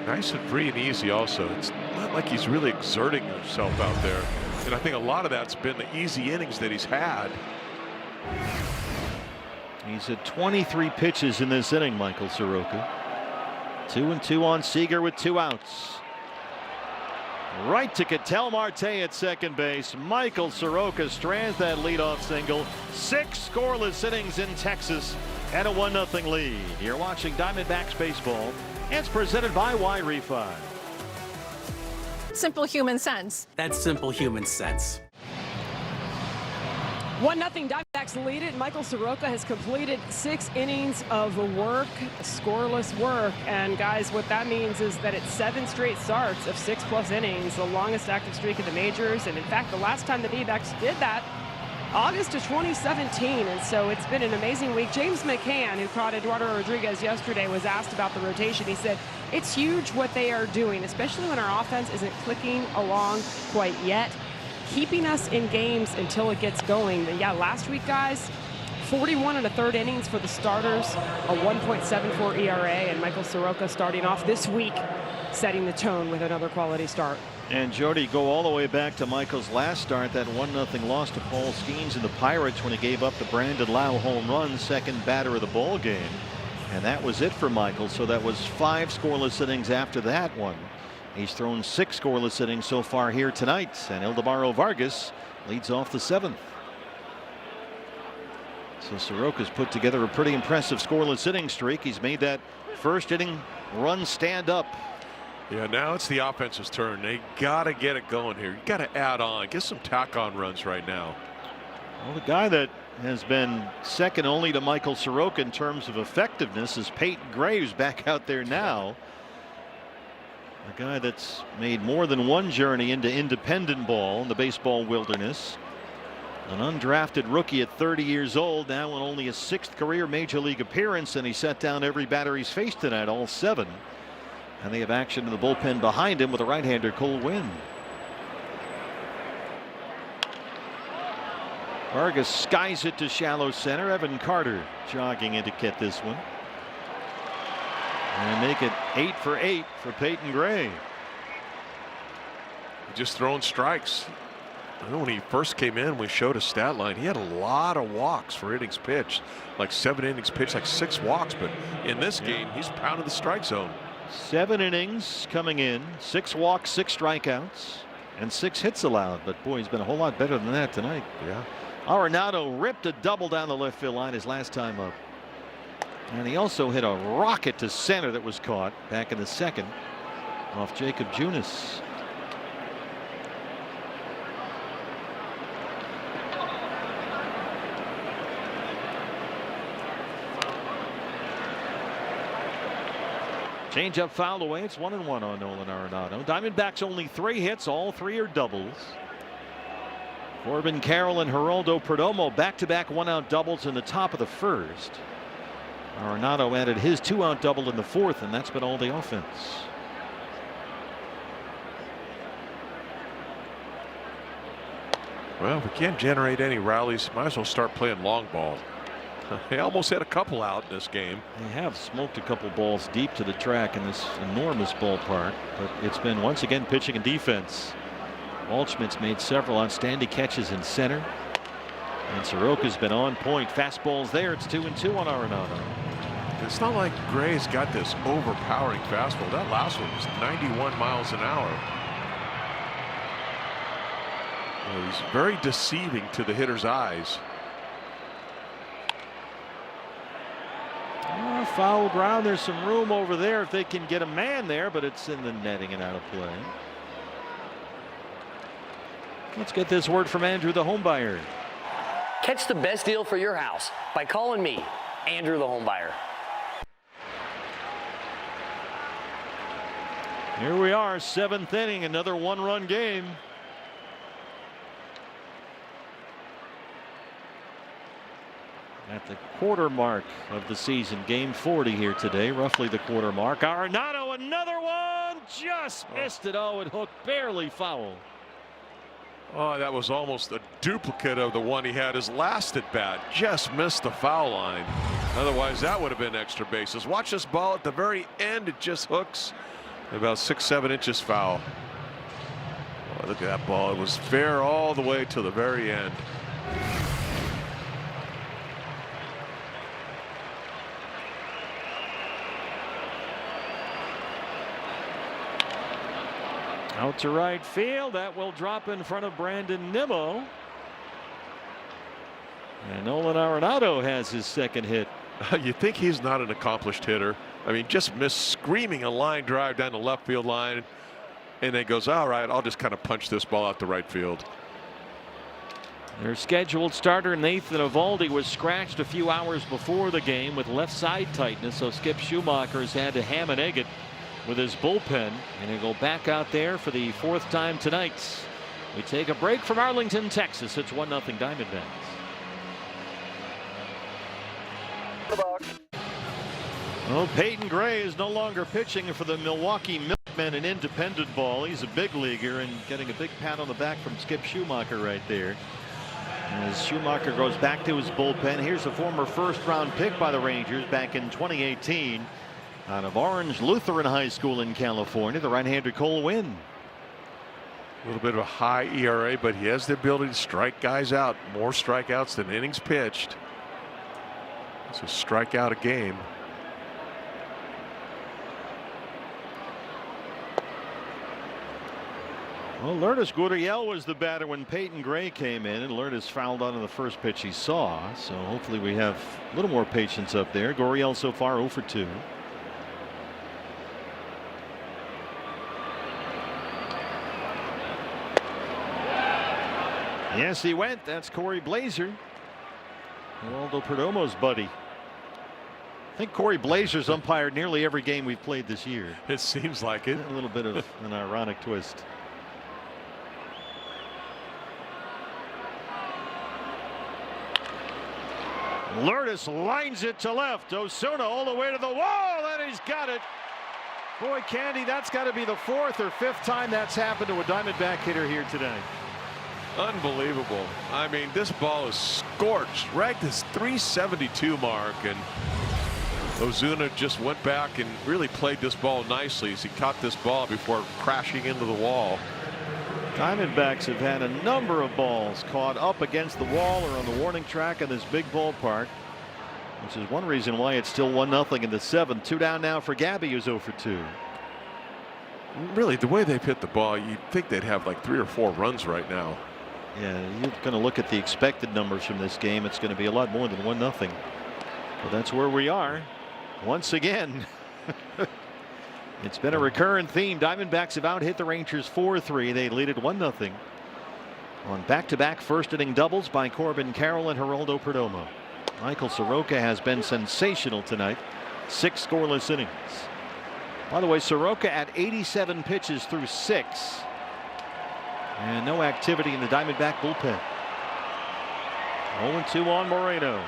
S3: Nice and free and easy also. It's not like he's really exerting himself out there. And I think a lot of that's been the easy innings that he's had.
S7: He's at 23 pitches in this inning, Michael Soroka. 2-2 on Seager with 2 outs. Right to Ketel Marte at second base. Michael Soroka strands that leadoff single. 6 scoreless innings in Texas and a 1-0 lead. You're watching Diamondbacks baseball. It's presented by Y-Refi.
S13: Simple human sense.
S10: That's simple human sense.
S6: 1-0 Diamondbacks lead it. Michael Soroka has completed 6 innings of work, scoreless work. And guys, what that means is that it's 7 straight starts of 6+ innings, the longest active streak in the majors. And in fact, the last time the D-backs did that, August of 2017. And so it's been an amazing week. James McCann, who caught Eduardo Rodriguez yesterday, was asked about the rotation. He said, it's huge what they are doing, especially when our offense isn't clicking along quite yet, keeping us in games until it gets going. But yeah, last week, guys, 41 1/3 innings for the starters, a 1.74 ERA, and Michael Soroka starting off this week, setting the tone with another quality start.
S7: And Jody, go all the way back to Michael's last start, that 1-0 loss to Paul Skeens and the Pirates when he gave up the Brandon Lau home run, second batter of the ball game. And that was it for Michael. So that was 5 scoreless innings after that one. He's thrown 6 scoreless innings so far here tonight, and Ildemaro Vargas leads off the 7th. So Soroka's put together a pretty impressive scoreless inning streak. He's made that first inning run stand up.
S3: Yeah, now it's the offense's turn. They got to get it going here. You got to add on, get some tack-on runs right now.
S7: Well, the guy that has been second only to Michael Soroka in terms of effectiveness is Peyton Gray, who's back out there now. A guy that's made more than one journey into independent ball in the baseball wilderness. An undrafted rookie at 30 years old, now in only his 6th career major league appearance, and he set down every batter he's faced tonight, all 7. And they have action in the bullpen behind him with a right-hander, Cole Winn. Vargas skies it to shallow center. Evan Carter jogging in to get this one. And make it 8 for 8 for Peyton Gray.
S3: Just throwing strikes. I know when he first came in, we showed a stat line. He had a lot of walks for innings pitched, like 7 innings pitched, like 6 walks. But in this game, he's pounded the strike zone.
S7: 7 innings coming in, 6 walks, 6 strikeouts, and 6 hits allowed. But boy, he's been a whole lot better than that tonight.
S3: Yeah.
S7: Arenado ripped a double down the left field line his last time up. And he also hit a rocket to center that was caught back in the second off Jacob Junis. Change up fouled away. It's 1-1 on Nolan Arenado. Diamondbacks only 3 hits. All 3 are doubles. Corbin Carroll and Geraldo Perdomo back-to-back 1-out doubles in the top of the first. Arenado added his 2-out double in the fourth, and that's been all the offense.
S3: Well, if we can't generate any rallies, might as well start playing long ball. They almost had a couple out in this game.
S7: They have smoked a couple balls deep to the track in this enormous ballpark, but it's been once again pitching and defense. Waldschmidt's made several outstanding catches in center, and Soroka's been on point. Fastballs there. It's 2-2 on Arenado.
S3: It's not like Gray's got this overpowering fastball. That last one was 91 miles an hour. Well, he's very deceiving to the hitter's eyes.
S7: Foul ground. There's some room over there if they can get a man there, but it's in the netting and out of play. Let's get this word from Andrew, the home buyer.
S13: Catch the best deal for your house by calling me, Andrew, the home buyer.
S7: Here we are, 7th inning, another 1-run game. At the quarter mark of the season, game 40 here today, roughly the quarter mark. Arenado, another one, just missed it. Oh, it hooked barely foul.
S3: Oh, that was almost a duplicate of the one he had his last at bat. Just missed the foul line. Otherwise, that would have been extra bases. Watch this ball at the very end. It just hooks about 6-7 inches foul. Oh, look at that ball. It was fair all the way to the very end.
S7: Out to right field. That will drop in front of Brandon Nimmo. And Nolan Arenado has his second hit.
S3: You think he's not an accomplished hitter? I mean, just missed screaming a line drive down the left field line. And then goes, all right, I'll just kind of punch this ball out to right field.
S7: Their scheduled starter, Nathan Eovaldi, was scratched a few hours before the game with left side tightness. So Skip Schumacher's had to ham and egg it with his bullpen, and he'll go back out there for the 4th time tonight. We take a break from Arlington, Texas. It's 1-0 Diamondbacks. Well, Peyton Gray is no longer pitching for the Milwaukee Milkmen in independent ball. He's a big leaguer and getting a big pat on the back from Skip Schumacher right there. As Schumacher goes back to his bullpen, here's a former first-round pick by the Rangers back in 2018. Out of Orange Lutheran High School in California, the right-hander Cole Winn.
S3: A little bit of a high ERA, but he has the ability to strike guys out. More strikeouts than innings pitched. It's a strikeout a game.
S7: Well, Lourdes Gurriel was the batter when Peyton Gray came in, and Lourdes fouled out on the first pitch he saw. So hopefully we have a little more patience up there. Gurriel so far 0 for 2. Yes, he went. That's Corey Blazer, Geraldo Perdomo's buddy. I think Corey Blazer's umpired nearly every game we've played this year.
S3: It seems like it.
S7: A little bit of an ironic twist. Lourdes lines it to left. Osuna all the way to the wall, and he's got it. Boy, Candy, that's got to be the 4th or 5th time that's happened to a Diamondback hitter here today.
S3: Unbelievable. I mean, this ball is scorched right at this 372 mark, and Ozuna just went back and really played this ball nicely as he caught this ball before crashing into the wall.
S7: Diamondbacks have had a number of balls caught up against the wall or on the warning track in this big ballpark, which is one reason why it's still 1-0 in the 7th. 2 down now for Gabby, who's 0 for 2.
S3: Really, the way they've hit the ball, you'd think they'd have like 3 or 4 runs right now.
S7: Yeah, you're going to look at the expected numbers from this game. It's going to be a lot more than 1-0. But that's where we are once again. It's been a recurrent theme. Diamondbacks have out-hit the Rangers 4-3. They lead it 1-0 on back-to-back first-inning doubles by Corbin Carroll and Geraldo Perdomo. Michael Soroka has been sensational tonight. 6 scoreless innings. By the way, Soroka at 87 pitches through 6. And no activity in the Diamondback bullpen. 0-2 on Moreno.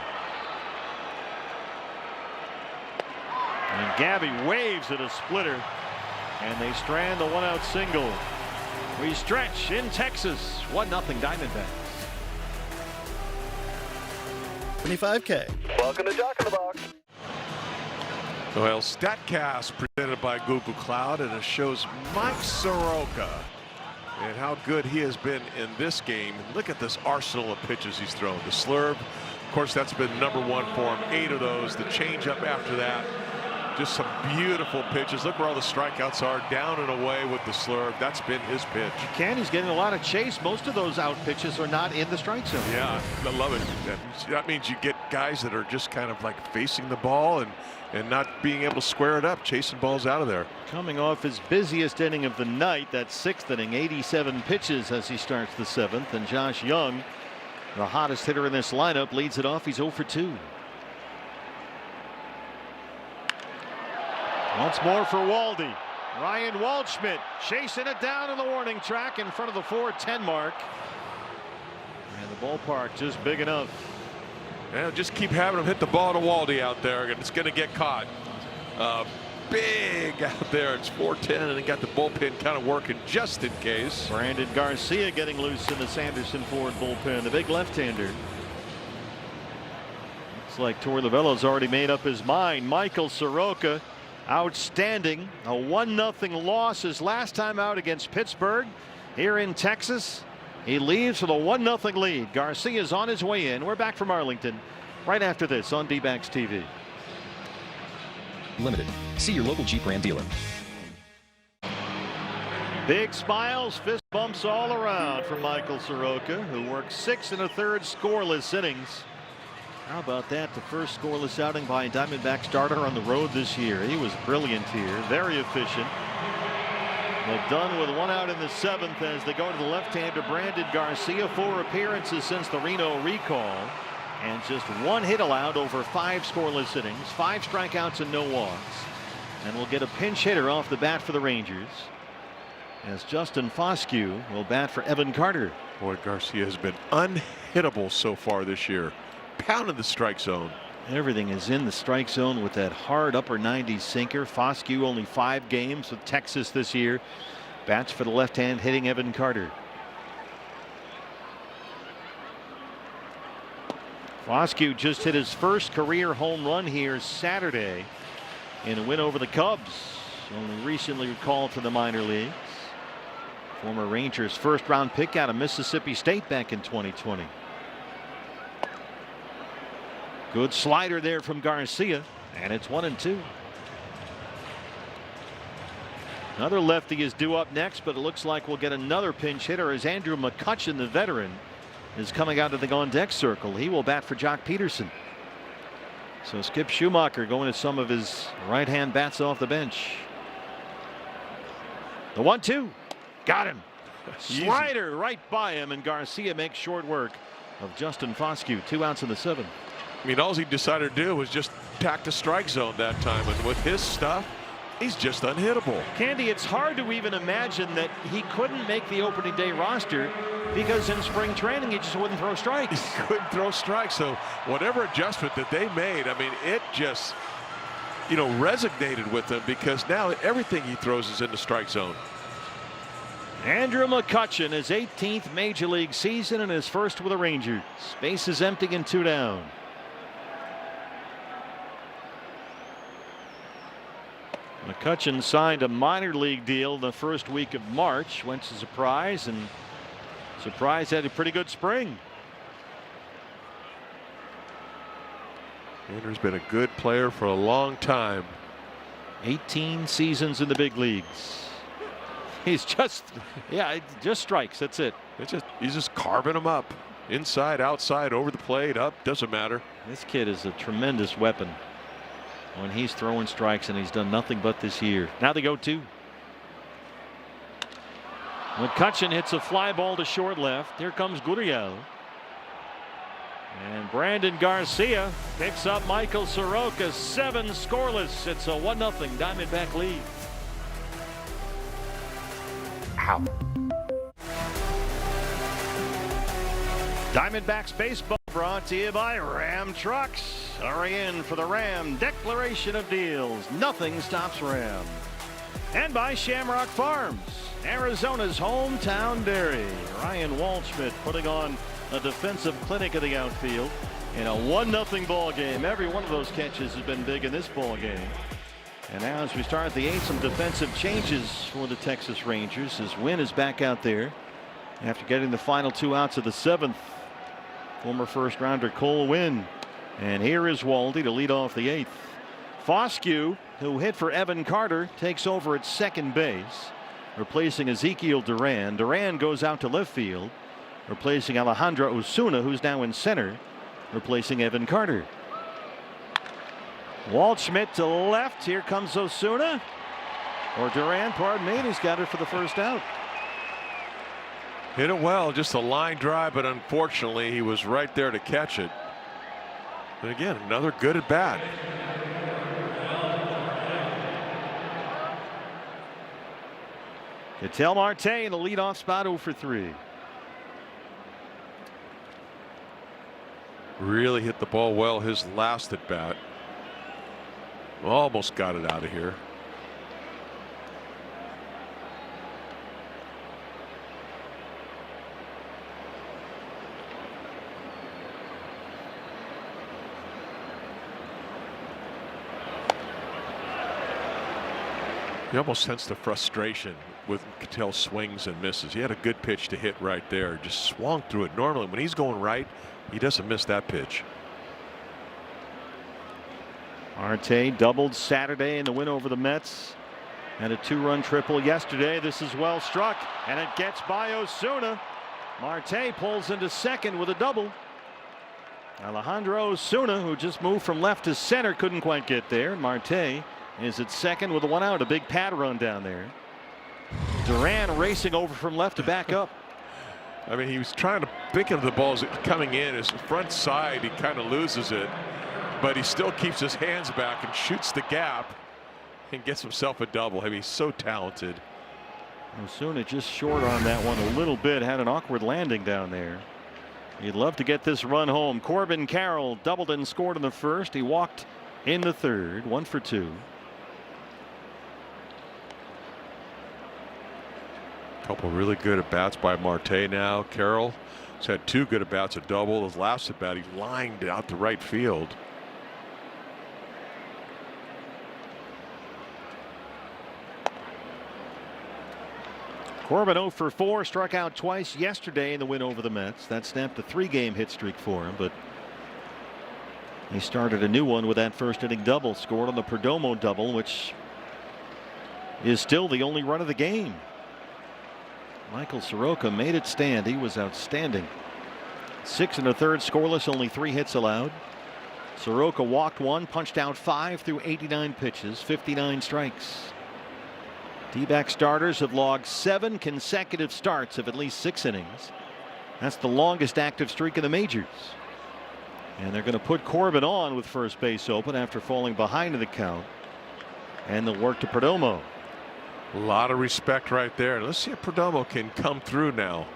S7: And Gabby waves at a splitter. And they strand the 1-out single. We stretch in Texas. 1-0 Diamondbacks.
S8: 25K. Welcome to Jock in the Box.
S3: Well, StatCast presented by Google Cloud, and it shows Mike Soroka and how good he has been in this game. Look at this arsenal of pitches he's thrown. The slurve, of course, that's been #1 for him. 8 of those. The changeup after that. Just some beautiful pitches. Look where all the strikeouts are, down and away with the slurve. That's been his pitch.
S7: Candy's getting a lot of chase. Most of those out pitches are not in the strike zone.
S3: Yeah, I love it. That means you get guys that are just kind of like facing the ball and not being able to square it up, chasing balls out of there.
S7: Coming off his busiest inning of the night, that 6th inning, 87 pitches as he starts the 7th. And Josh Young, the hottest hitter in this lineup, leads it off. He's 0 for 2. Once more for Waldy. Ryan Waldschmidt chasing it down on the warning track in front of the 4:10 mark. And the ballpark just big enough.
S3: Yeah, just keep having him hit the ball to Waldy out there, and it's going to get caught. Big out there. It's 4:10, and they got the bullpen kind of working just in case.
S7: Brandon Garcia getting loose in the Sanderson Ford bullpen. The big left-hander. Looks like Torey Lovullo's already made up his mind. Michael Soroka, outstanding. A 1-0 loss his last time out against Pittsburgh. Here in Texas, he leaves with a 1-0 lead. Garcia's on his way in. We're back from Arlington right after this on D-Backs TV.
S14: Limited. See your local Jeep Ram dealer.
S7: Big smiles, fist bumps all around for Michael Soroka, who worked 6 1/3 scoreless innings. How about that? The first scoreless outing by a Diamondback starter on the road this year. He was brilliant here, very efficient. But done with 1 out in the 7th as they go to the left-hander Brandon Garcia. 4 appearances since the Reno recall, and just 1 hit allowed over 5 scoreless innings, 5 strikeouts and no walks. And we'll get a pinch hitter off the bat for the Rangers, as Justin Foscue will bat for Evan Carter.
S3: Boy, Garcia has been unhittable so far this year. Pounded the strike zone.
S7: Everything is in the strike zone with that hard upper 90s sinker. Foscue only 5 games with Texas this year. Bats for the left-hand hitting Evan Carter. Foscue just hit his first career home run here Saturday in a win over the Cubs. Only recently recalled to the minor leagues. Former Rangers first-round pick out of Mississippi State back in 2020. Good slider there from Garcia, and it's 1-2. Another lefty is due up next, but it looks like we'll get another pinch hitter as Andrew McCutchen, the veteran, is coming out of the on-deck circle. He will bat for Jock Peterson. So Skip Schumacher going to some of his right-hand bats off the bench. The 1-2. Got him. Slider right by him, and Garcia makes short work of Justin Foscue. 2 outs in the 7th.
S3: I mean, all he decided to do was just attack the strike zone that time, and with his stuff, he's just unhittable.
S7: Candy, it's hard to even imagine that he couldn't make the opening day roster, because in spring training he just wouldn't throw strikes.
S3: He couldn't throw strikes, so whatever adjustment that they made, I mean, it just resonated with him, because now everything he throws is in the strike zone.
S7: Andrew McCutchen, his 18th major league season and his first with the Rangers. Bases empty and 2 down. McCutchen signed a minor league deal the first week of March. Went to Surprise, and Surprise had a pretty good spring.
S3: Andrew's been a good player for a long time.
S7: 18 seasons in the big leagues. He's just strikes. That's it.
S3: He's just carving them up. Inside, outside, over the plate, up, doesn't matter.
S7: This kid is a tremendous weapon when he's throwing strikes, and he's done nothing but this year. Now they go 2. McCutchen hits a fly ball to short left. Here comes Gurriel. And Brandon Garcia picks up Michael Soroka. 7 scoreless. It's a 1-0 Diamondback lead. Ow. Diamondbacks baseball brought to you by Ram Trucks. Hurry in for the Ram Declaration of Deals. Nothing stops Ram. And by Shamrock Farms, Arizona's hometown dairy. Ryan Waldschmidt putting on a defensive clinic in the outfield in a 1-0 ball game. Every one of those catches has been big in this ball game. And now as we start the 8th, some defensive changes for the Texas Rangers as Wynn is back out there after getting the final 2 outs of the 7th. Former first rounder Cole Wynn. And here is Waldy to lead off the 8th. Foscue, who hit for Evan Carter, takes over at second base, replacing Ezekiel Duran. Duran goes out to left field, replacing Alejandro Osuna, who's now in center, replacing Evan Carter. Waldschmidt to left. Here comes Osuna. Or Duran, pardon me. He's got it for the first out.
S3: Hit it well, just a line drive, but unfortunately he was right there to catch it. And again, another good at bat.
S7: Ketel Marte in the leadoff spot, 0 for 3.
S3: Really hit the ball well his last at bat. Almost got it out of here. You almost sense the frustration with Ketel swings and misses. He had a good pitch to hit right there. Just swung through it. Normally when he's going right, he doesn't miss that pitch.
S7: Marte doubled Saturday in the win over the Mets. And a 2-run triple yesterday. This is well struck, and it gets by Osuna. Marte pulls into second with a double. Alejandro Osuna, who just moved from left to center, couldn't quite get there. Marte is at second with a 1 out. A big pad run down there. Duran racing over from left to back up.
S3: I mean, he was trying to think of the balls coming in. His front side, he kind of loses it, but he still keeps his hands back and shoots the gap and gets himself a double. I mean, he's so talented.
S7: Osuna just short on that one a little bit. Had an awkward landing down there. He'd love to get this run home. Corbin Carroll doubled and scored in the first. He walked in the third. 1 for 2.
S3: Couple really good at bats by Marte now. Carroll has had 2 good at bats, a double. His last at bat, he lined out to right field.
S7: Corbin 0 for 4, struck out twice yesterday in the win over the Mets. That snapped a 3-game hit streak for him, but he started a new one with that first inning double, scored on the Perdomo double, which is still the only run of the game. Michael Soroka made it stand. He was outstanding. 6 1/3 scoreless, only 3 hits allowed. Soroka walked 1, punched out 5 through 89 pitches, 59 strikes. D-back starters have logged 7 consecutive starts of at least 6 innings. That's the longest active streak in the majors. And they're going to put Corbin on with first base open after falling behind in the count. And they'll work to Perdomo.
S3: A lot of respect right there. Let's see if Perdomo can come through now.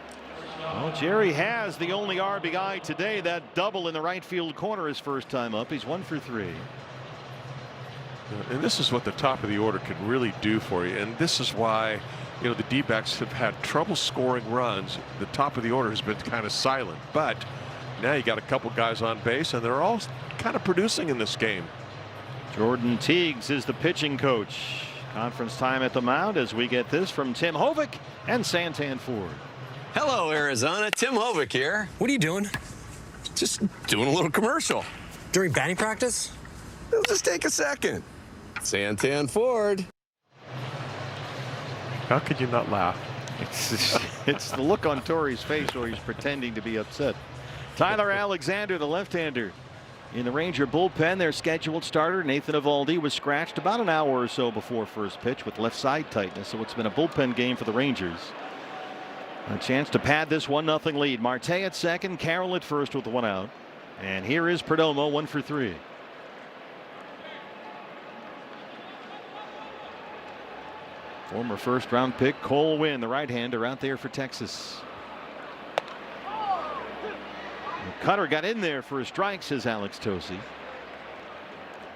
S7: Well, Jerry has the only RBI today. That double in the right field corner his first time up. He's 1 for 3.
S3: And this is what the top of the order can really do for you. And this is why, you know, the D-backs have had trouble scoring runs. The top of the order has been kind of silent. But now you got a couple guys on base, and they're all kind of producing in this game.
S7: Jordan Teagues is the pitching coach. Conference time at the mound as we get this from Tim Hovick and Santan Ford.
S9: Hello, Arizona. Tim Hovick here.
S15: What are you doing?
S9: Just doing a little commercial.
S15: During batting practice?
S9: It'll just take a second. Santan Ford.
S3: How could you not laugh?
S7: It's the look on Torrey's face where he's pretending to be upset. Tyler Alexander, the left-hander, in the Ranger bullpen. Their scheduled starter, Nathan Eovaldi, was scratched about an hour or so before first pitch with left side tightness. So it's been a bullpen game for the Rangers. A chance to pad this 1-0 lead. Marte at second, Carroll at first with 1 out. And here is Perdomo, 1 for 3. Former first-round pick Cole Winn, the right-hander, out there for Texas. Cutter got in there for a strike, says Alex Tosi.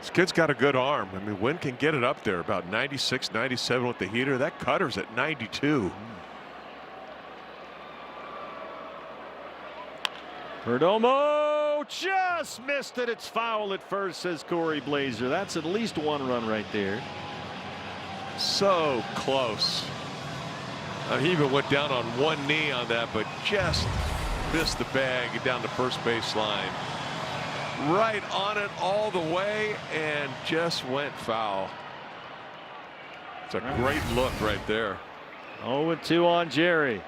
S3: This kid's got a good arm. I mean, Wynn can get it up there about 96, 97 with the heater. That cutter's at 92.
S7: Perdomo just missed it. It's foul at first, says Corey Blazer. That's at least 1 run right there.
S3: So close. He even went down on 1 knee on that, but just missed the bag down the first base line. Right on it all the way and just went foul. It's a great look right there.
S7: 0-2 on Jerry.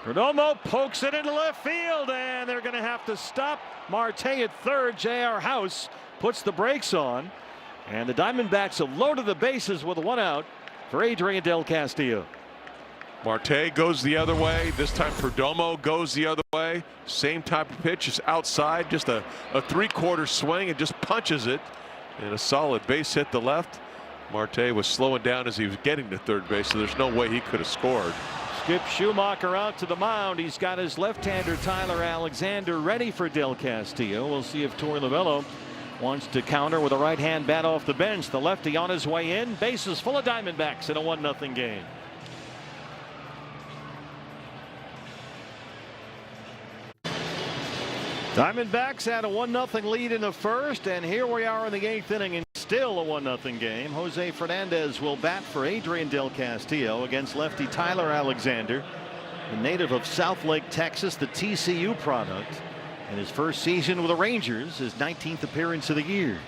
S7: Perdomo pokes it into left field, and they're going to have to stop Marte at third. J.R. House puts the brakes on, and the Diamondbacks have loaded the bases with 1 out for Adrian Del Castillo.
S3: Marte goes the other way. This time Perdomo goes the other way. Same type of pitch, is outside, just a 3/4 swing, and just punches it. And a solid base hit to left. Marte was slowing down as he was getting to third base, so there's no way he could have scored.
S7: Skip Schumacher out to the mound. He's got his left-hander Tyler Alexander ready for Del Castillo. We'll see if Torey Lovullo wants to counter with a right-hand bat off the bench. The lefty on his way in. Bases full of Diamondbacks in a 1-0 game. Diamondbacks had a 1-0 lead in the first, and here we are in the 8th inning, and still a 1-0 game. Jose Fernandez will bat for Adrian Del Castillo against lefty Tyler Alexander, the native of Southlake, Texas, the TCU product, and his first season with the Rangers, his 19th appearance of the year.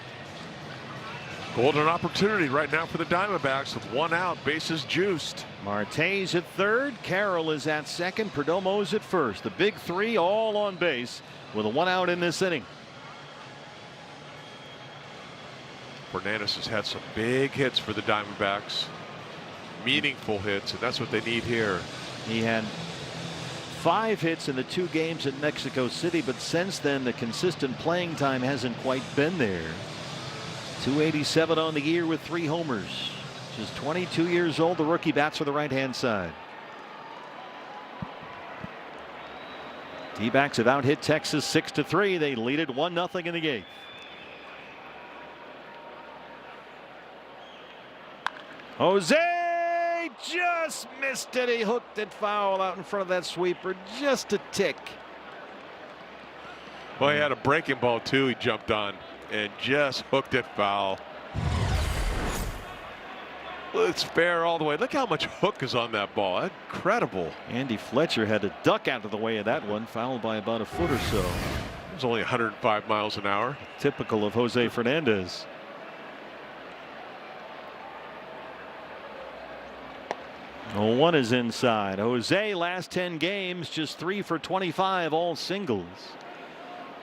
S3: Golden opportunity right now for the Diamondbacks with 1 out, bases juiced.
S7: Marte's at third, Carroll is at second, Perdomo's at first. The big 3 all on base with a 1 out in this inning.
S3: Fernandez has had some big hits for the Diamondbacks, meaningful hits, and that's what they need here.
S7: He had 5 hits in the 2 games at Mexico City, but since then the consistent playing time hasn't quite been there. 287 on the year with 3 homers. Just 22 years old. The rookie bats for the right-hand side. D-backs have out-hit Texas 6-3. They lead it 1-0 in the 8th. Jose just missed it. He hooked it foul out in front of that sweeper just a tick.
S3: Well, he had a breaking ball too. He jumped on and just hooked it foul. Well, it's fair all the way. Look how much hook is on that ball. Incredible.
S7: Andy Fletcher had to duck out of the way of that one, fouled by about a foot or so.
S3: It was only 105 miles an hour.
S7: Typical of Jose Fernandez. Oh, 1 is inside. Jose, last 10 games, just 3 for 25, all singles.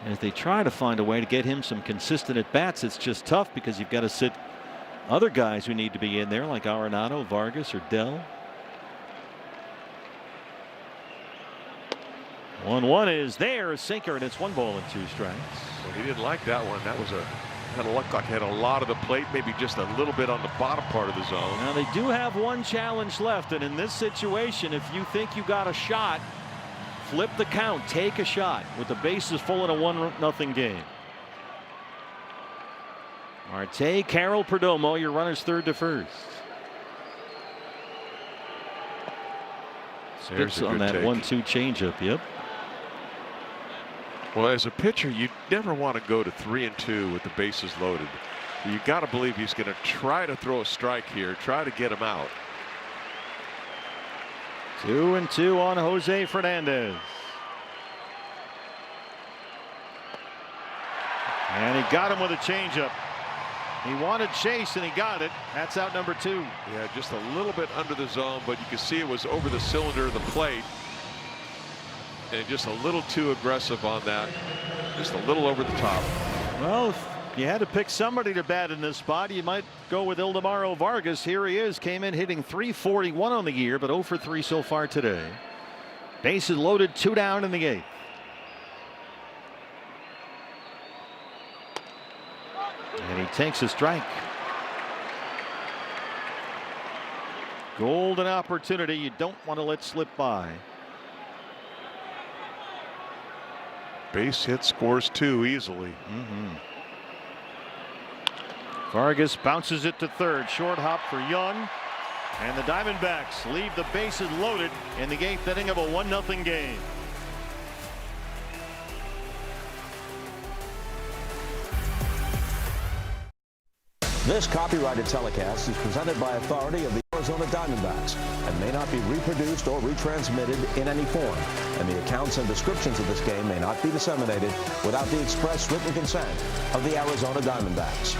S7: As they try to find a way to get him some consistent at bats, it's just tough because you've got to sit other guys who need to be in there, like Arenado, Vargas, or Dell. 1-1 is there, a sinker, and it's 1 ball and 2 strikes.
S3: Well, he didn't like that one. That was kind of looked like he had a lot of the plate, maybe just a little bit on the bottom part of the zone.
S7: Now they do have 1 challenge left, and in this situation, if you think you got a shot, flip the count, take a shot with the bases full in a 1-0 game. Marte, Carroll, Perdomo, your runners third to first. Spits on that 1-2 changeup. Yep.
S3: Well, as a pitcher, you never want to go to 3-2 with the bases loaded. You got to believe he's going to try to throw a strike here, try to get him out.
S7: 2-2 on Jose Fernandez. And he got him with a changeup. He wanted chase and he got it. That's out number 2.
S3: Yeah, just a little bit under the zone, but you can see it was over the cylinder of the plate. And just a little too aggressive on that. Just a little over the top.
S7: Well, if you had to pick somebody to bat in this spot, you might go with Ildemaro Vargas. Here he is. Came in hitting .341 on the year, but 0 for 3 so far today. Bases loaded, 2 down in the 8th. And he takes a strike. Golden opportunity you don't want to let slip by.
S3: Base hit, scores 2 easily.
S7: Vargas bounces it to third. Short hop for Young. And the Diamondbacks leave the bases loaded in the 8th inning of a 1-0 game.
S1: This copyrighted telecast is presented by authority of the Arizona Diamondbacks and may not be reproduced or retransmitted in any form, and the accounts and descriptions of this game may not be disseminated without the express written consent of the Arizona Diamondbacks.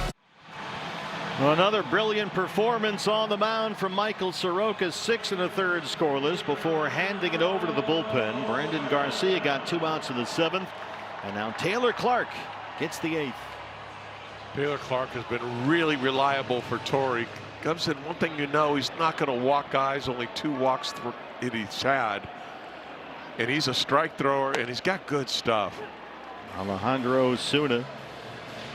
S7: Another brilliant performance on the mound from Michael Soroka. 6 1/3 scoreless before handing it over to the bullpen. Brandon Garcia got 2 outs in the 7th, and now Taylor Clark gets the 8th.
S3: Taylor Clark has been really reliable for Torrey. Comes in, one thing you know, he's not going to walk guys. Only 2 walks he's had, and he's a strike thrower, and he's got good stuff.
S7: Alejandro Osuna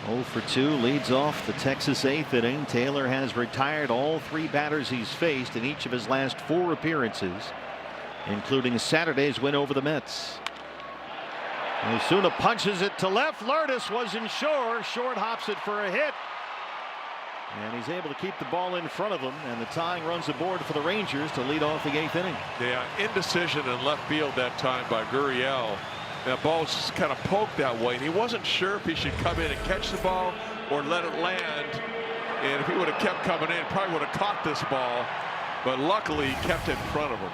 S7: 0 for 2 leads off the Texas 8th inning. Taylor has retired all 3 batters he's faced in each of his last 4 appearances, including Saturday's win over the Mets. Osuna punches it to left. Lourdes wasn't sure. Short hops it for a hit. And he's able to keep the ball in front of him, and the tying runs aboard for the Rangers to lead off the 8th inning.
S3: Yeah, indecision in left field that time by Gurriel. That ball was just kind of poked that way, and he wasn't sure if he should come in and catch the ball or let it land. And if he would have kept coming in, probably would have caught this ball. But luckily, he kept it in front of him.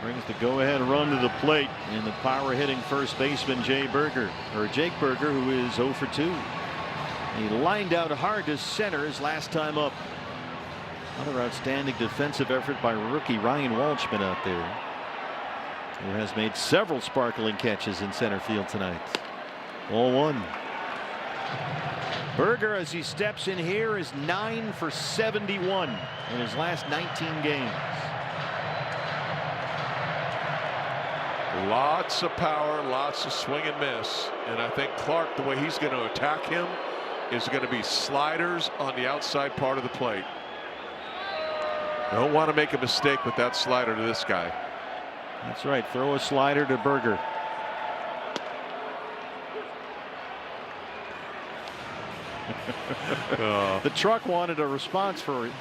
S7: Brings the go-ahead run to the plate in the power-hitting first baseman Jake Burger, who is 0 for 2. He lined out hard to center his last time up. Another outstanding defensive effort by rookie Ryan Walshman out there, who has made several sparkling catches in center field tonight. 0-1. Burger, as he steps in here, is 9 for 71 in his last 19 games.
S3: Lots of power, lots of swing and miss. And I think Clark, the way he's going to attack him, is going to be sliders on the outside part of the plate. Don't want to make a mistake with that slider to this guy.
S7: That's right. Throw a slider to Burger. The truck wanted a response for it.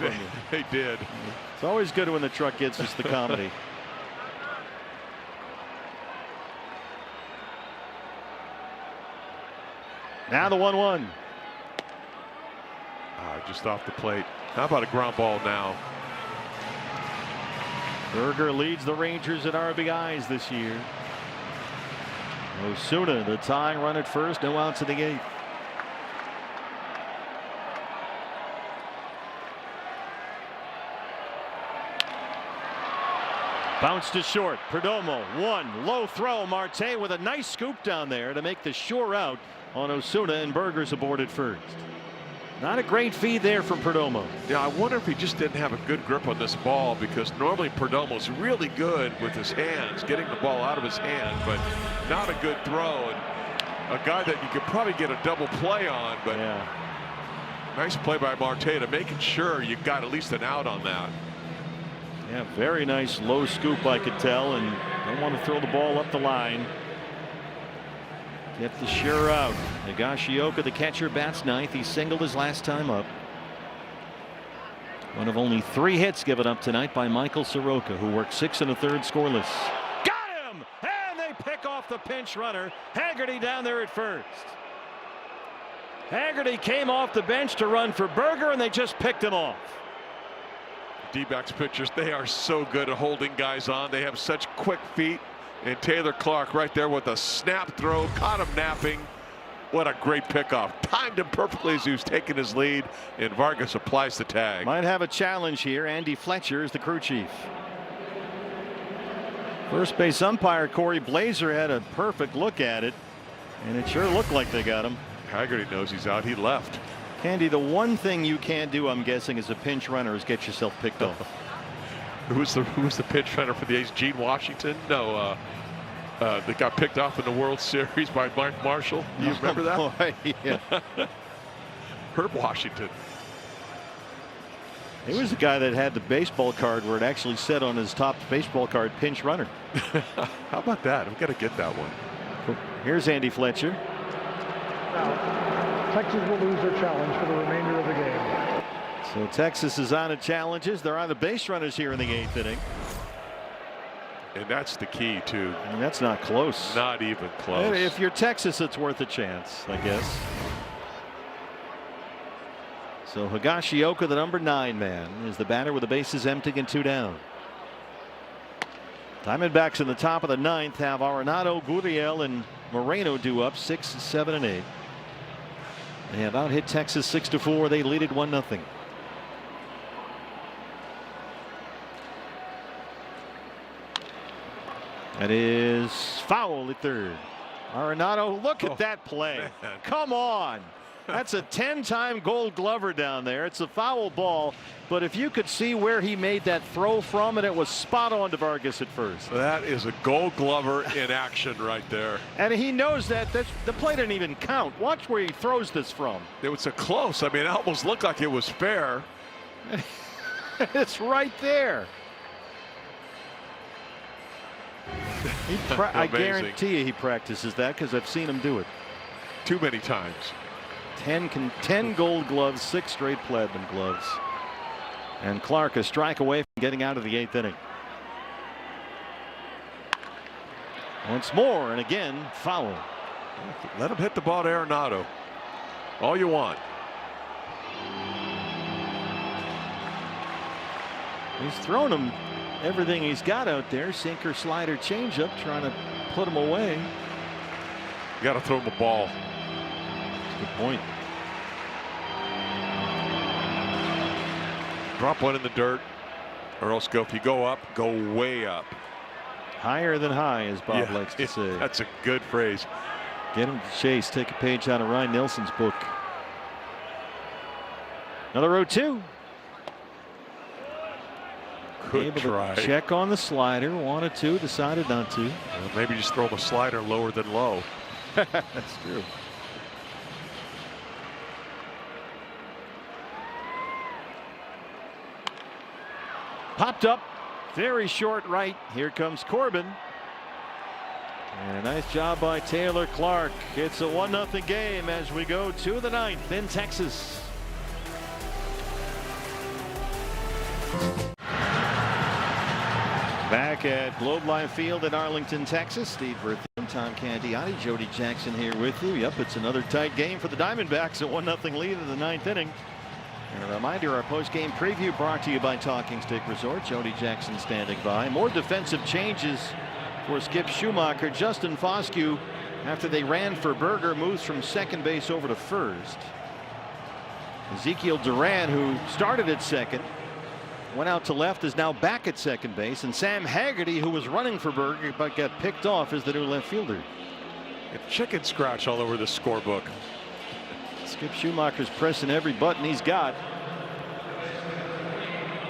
S3: They did.
S7: It's always good when the truck gets us the comedy. Now the 1-1.
S3: Just off the plate. How about a ground ball now?
S7: Burger leads the Rangers in RBIs this year. Osuna, the tying run at first, no outs in the 8th. Bounce to short. Perdomo, 1 low throw. Marte with a nice scoop down there to make the sure out on Osuna, and Burger's aboard at first. Not a great feed there from Perdomo.
S3: Yeah, I wonder if he just didn't have a good grip on this ball, because normally Perdomo's really good with his hands, getting the ball out of his hand, but not a good throw. And a guy that you could probably get a double play on, but
S7: yeah.
S3: Nice play by Marte to making sure you got at least an out on that.
S7: Yeah, very nice low scoop, I could tell, and don't want to throw the ball up the line. Get the sure out. Higashioka, the catcher, bats ninth. He singled his last time up. One of only 3 hits given up tonight by Michael Soroka, who worked 6 1/3 scoreless. Got him! And they pick off the pinch runner. Haggerty down there at first. Haggerty came off the bench to run for Berger, and they just picked him off.
S3: D-backs pitchers, they are so good at holding guys on. They have such quick feet. And Taylor Clark right there with a snap throw, caught him napping. What a great pickoff. Timed him perfectly as he was taking his lead, and Vargas applies the tag.
S7: Might have a challenge here. Andy Fletcher is the crew chief. First base umpire Corey Blazer had a perfect look at it, and it sure looked like they got him.
S3: Haggerty knows he's out. He left.
S7: Candy, the one thing you can't do, I'm guessing, as a pinch runner is get yourself picked off.
S3: Who was the pinch runner for the A's? Gene Washington? No, that got picked off in the World Series by Mark Marshall. You remember that?
S7: Boy, yeah.
S3: Herb Washington.
S7: He was the guy that had the baseball card where it actually said on his top baseball card, pinch runner.
S3: How about that? We've got to get that one.
S7: Here's Andy Fletcher.
S15: Now, Texas will lose their challenge for the remainder of the game.
S7: So Texas is on to challenges. They're on the base runners here in the 8th inning.
S3: And that's the key, too.
S7: And that's not close.
S3: Not even close.
S7: If you're Texas, it's worth a chance, I guess. So Higashioka, the number 9 man, is the batter with the bases empty and 2 down. Diamondbacks in the top of the 9th have Arenado, Gurriel, and Moreno due up 6, 7, and 8. They have out hit Texas 6-4. They lead it 1-0. That is foul at third. Arenado, look at that play.
S3: Man.
S7: Come on. That's a 10-time Gold Glover down there. It's a foul ball, but if you could see where he made that throw from, and it was spot on to Vargas at first.
S3: That is a Gold Glover in action right there.
S7: And he knows that the play didn't even count. Watch where he throws this from.
S3: It was a close. I mean, it almost looked like it was fair.
S7: It's right there. I guarantee you he practices that because I've seen him do it.
S3: Too many times.
S7: 10 Gold Gloves, 6 straight Platinum Gloves. And Clark a strike away from getting out of the 8th inning. Once more, and again, foul.
S3: Let him hit the ball to Arenado. All you want.
S7: He's thrown him everything he's got out there. Sinker, slider, changeup, trying to put him away.
S3: You got to throw him a ball.
S7: Good point.
S3: Drop one in the dirt, or else if you go up, go way up.
S7: Higher than high, as Bob likes to say.
S3: That's a good phrase.
S7: Get him to chase. Take a page out of Ryan Nilsson's book. Another 0-2.
S3: Good
S7: Able
S3: try.
S7: to check on the slider. Wanted to, decided not to.
S3: Well, maybe just throw him a slider lower than low.
S7: That's true. Popped up, very short right. Here comes Corbin. And a nice job by Taylor Clark. It's a 1-0 game as we go to the 9th in Texas. Back at Globe Life Field in Arlington, Texas. Steve Berthium, Tom Candiati, Jody Jackson here with you. Yep, it's another tight game for the Diamondbacks. A 1-0 lead in the 9th inning. And a reminder, our post-game preview brought to you by Talking Stick Resort. Jody Jackson standing by. More defensive changes for Skip Schumacher. Justin Foscue, after they ran for Berger, moves from second base over to first. Ezekiel Duran, who started at second, went out to left, is now back at second base. And Sam Haggerty, who was running for Berger but got picked off, is the new left fielder.
S3: A chicken scratch all over the scorebook.
S7: Skip Schumacher's pressing every button he's got.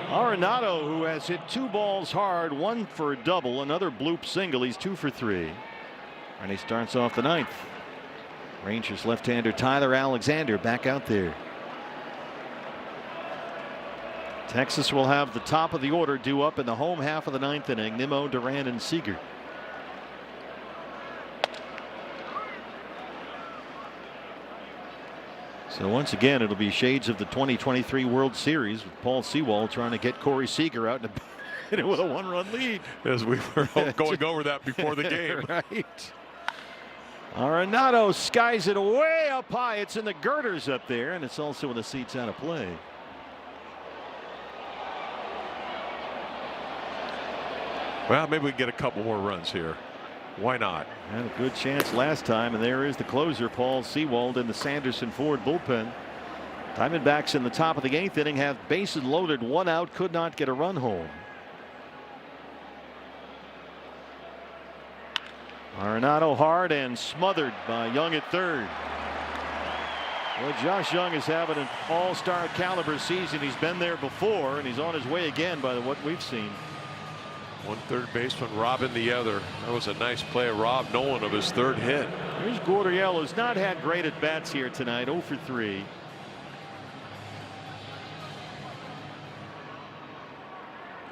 S7: Arenado, who has hit 2 balls hard, 1 for a double, another bloop single. He's 2 for 3. And he starts off the 9th. Rangers left-hander Tyler Alexander back out there. Texas will have the top of the order due up in the home half of the 9th inning. Nimmo, Duran, and Seager. So once again, it'll be shades of the 2023 World Series with Paul Sewald trying to get Corey Seager out in with a 1-run lead.
S3: As we were going over that before the game.
S7: Right. Arenado skies it way up high. It's in the girders up there, and it's also in the seats out of play.
S3: Well, maybe we can get a couple more runs here. Why not?
S7: Had a good chance last time, and there is the closer, Paul Sewald, in the Sanderson Ford bullpen. Diamondbacks in the top of the 8th inning have bases loaded, 1 out, could not get a run home. Arenado hard and smothered by Young at third. Well, Josh Young is having an all-star caliber season. He's been there before, and he's on his way again by what we've seen.
S3: One third baseman, Robin the other. That was a nice play of Rob Nolan of his 3rd hit.
S7: Here's Gurriel, who's not had great at bats here tonight, 0 for 3.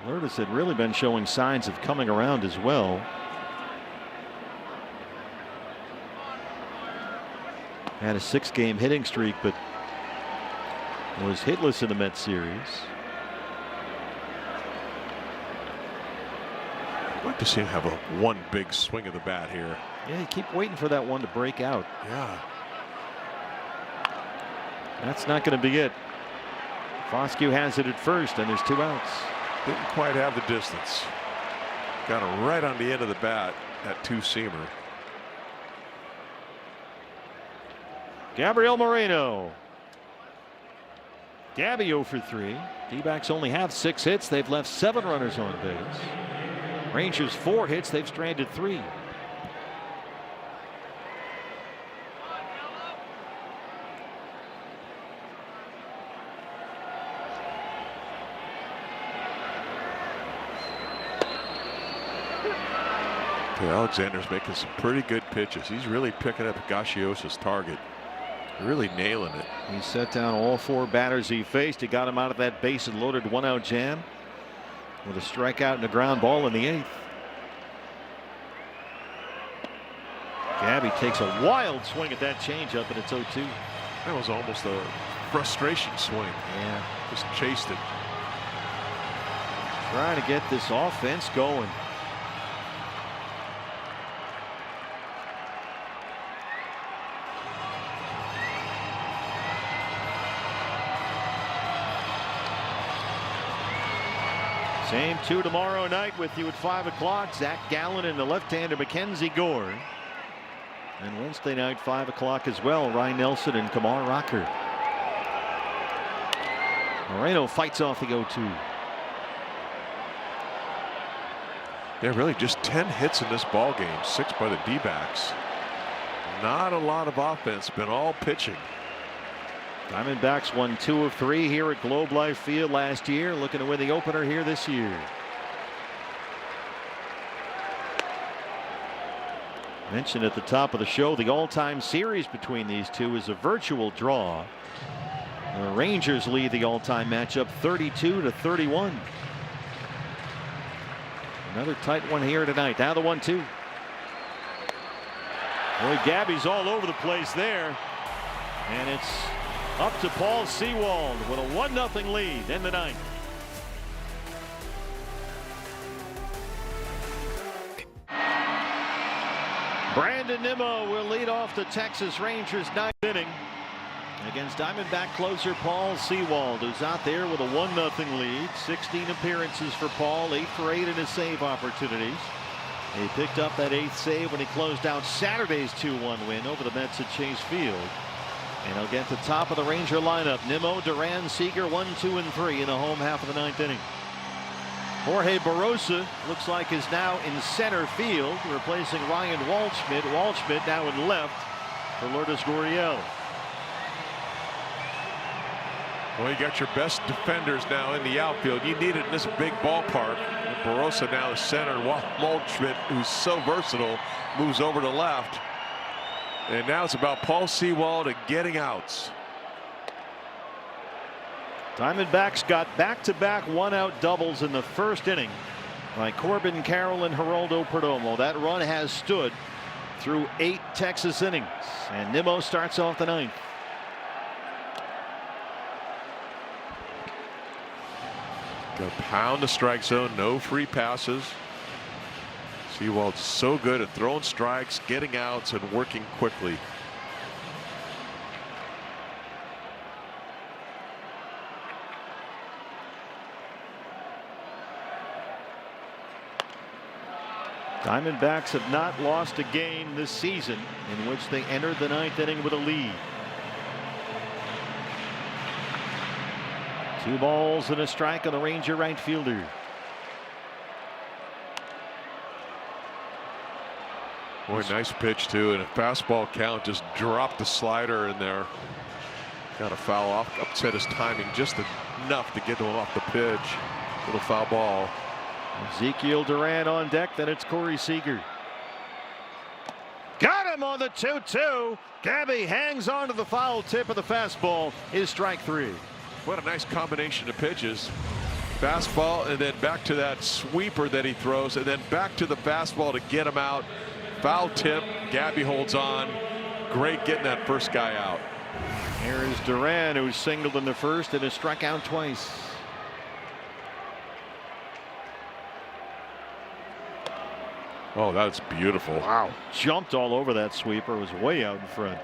S7: Lourdes had really been showing signs of coming around as well. Had a 6-game hitting streak, but was hitless in the Mets series.
S3: I'd like to see him have one big swing of the bat here.
S7: Yeah, you keep waiting for that one to break out.
S3: Yeah.
S7: That's not going to be it. Foscue has it at first, and there's 2 outs.
S3: Didn't quite have the distance. Got him right on the end of the bat, that 2-seamer.
S7: Gabriel Moreno. Gabby 0 for 3. D-backs only have 6 hits. They've left 7 runners on base. Rangers 4 hits. They've stranded 3.
S3: Alexander's making some pretty good pitches. He's really picking up Gassios's target. Really nailing it.
S7: He set down all 4 batters he faced. He got him out of that bases loaded 1-out jam with a strikeout and a ground ball in the 8th. Gabby takes a wild swing at that changeup, and it's 0-2.
S3: That was almost a frustration swing.
S7: Yeah.
S3: Just chased it.
S7: Trying to get this offense going. Same 2 tomorrow night with you at 5 o'clock. Zach Gallen and the left-hander Mackenzie Gore. And Wednesday night 5 o'clock as well. Ryan Nelson and Kamar Rocker. Moreno fights off the 0-2.
S3: Yeah, really just 10 hits in this ball game. 6 by the D-backs. Not a lot of offense. Been all pitching.
S7: Diamondbacks won 2 of 3 here at Globe Life Field last year, looking to win the opener here this year. Mentioned at the top of the show, the all-time series between these two is a virtual draw. The Rangers lead the all-time matchup 32-31. Another tight one here tonight. Now the 1-2. Boy, Gabby's all over the place there, and it's up to Paul Sewald with a 1-0 lead in the 9th. Brandon Nimmo will lead off the Texas Rangers 9th inning against Diamondback closer Paul Sewald, who's out there with a 1-0 lead. 16 appearances for Paul, 8 for 8 in his save opportunities. He picked up that 8th save when he closed out Saturday's 2-1 win over the Mets at Chase Field. And he'll get the top of the Ranger lineup. Nimmo, Duran, Seager, 1, 2, and 3 in the home half of the 9th inning. Jorge Barosa looks like is now in center field, replacing Ryan Waldschmidt. Waldschmidt now in left for Lourdes Gurriel.
S3: Well, you got your best defenders now in the outfield. You need it in this big ballpark. Barosa now is center. Waldschmidt, who's so versatile, moves over to left. And now it's about Paul Sewald and getting outs.
S7: Diamondbacks got back-to-back 1-out doubles in the 1st inning by Corbin Carroll and Geraldo Perdomo. That run has stood through 8 Texas innings, and Nimmo starts off the 9th.
S3: Got to pound the strike zone, no free passes. Sewald's so good at throwing strikes, getting outs, and working quickly.
S7: Diamondbacks have not lost a game this season in which they entered the 9th inning with a lead. 2 balls and a strike on the Ranger right fielder.
S3: Boy, nice pitch too, and a fastball count, just dropped the slider in there. Got a foul off, upset his timing just enough to get him off the pitch. Little foul ball.
S7: Ezekiel Duran on deck, then it's Corey Seager. Got him on the 2-2. Gabby hangs on to the foul tip of the fastball. Is strike 3.
S3: What a nice combination of pitches. Fastball and then back to that sweeper that he throws, and then back to the fastball to get him out. Foul tip. Gabby holds on. Great getting that first guy out.
S7: Here is Duran, who singled in the first and has struck out twice.
S3: Oh, that's beautiful.
S7: Wow. Jumped all over that sweeper. Was way out in front.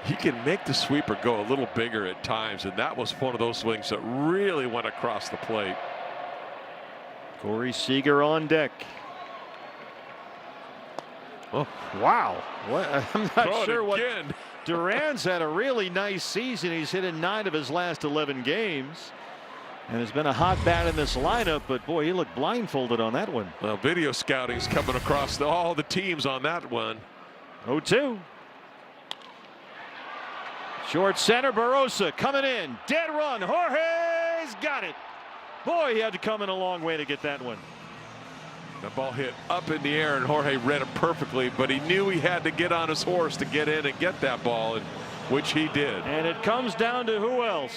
S3: He can make the sweeper go a little bigger at times, and that was one of those swings that really went across the plate.
S7: Corey Seager on deck. Oh, wow. What? I'm not sure what. Duran's had a really nice season. He's hit in 9 of his last 11 games. And has been a hot bat in this lineup, but boy, he looked blindfolded on that one.
S3: Well, video scouting's coming across all the teams on that one.
S7: 0-2. Short center, Barossa coming in. Dead run. Jorge's got it. Boy, he had to come in a long way to get that one.
S3: The ball hit up in the air, and Jorge read it perfectly, but he knew he had to get on his horse to get in and get that ball, which he did.
S7: And it comes down to who else?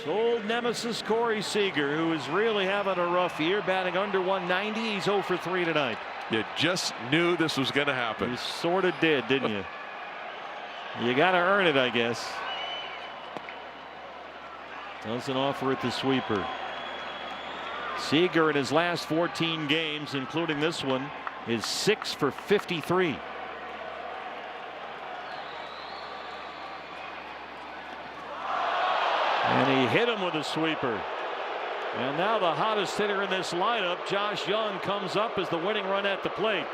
S7: Old nemesis Corey Seager, who is really having a rough year, batting under 190. He's 0 for 3 tonight.
S3: You just knew this was going to happen.
S7: You sort of did, didn't you? You got to earn it, I guess. Doesn't offer it the sweeper. Seager in his last 14 games, including this one, is 6 for 53. And he hit him with a sweeper. And now the hottest hitter in this lineup, Josh Young, comes up as the winning run at the plate.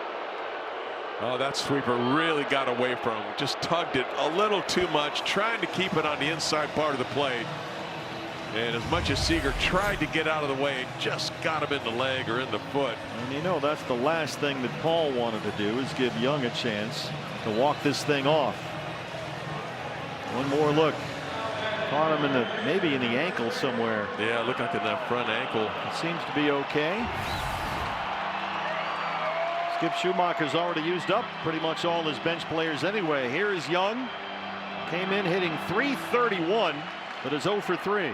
S3: Oh, that sweeper really got away from him. Just tugged it a little too much, trying to keep it on the inside part of the plate. And as much as Seager tried to get out of the way, it just got him in the leg or in the foot.
S7: And you know, that's the last thing that Paul wanted to do, is give Young a chance to walk this thing off. One more look. Caught him in the, maybe in the ankle somewhere.
S3: Yeah, looked like in that front ankle.
S7: It seems to be okay. Skip Schumacher's already used up pretty much all his bench players anyway. Here is Young. Came in hitting .331, but is 0 for 3.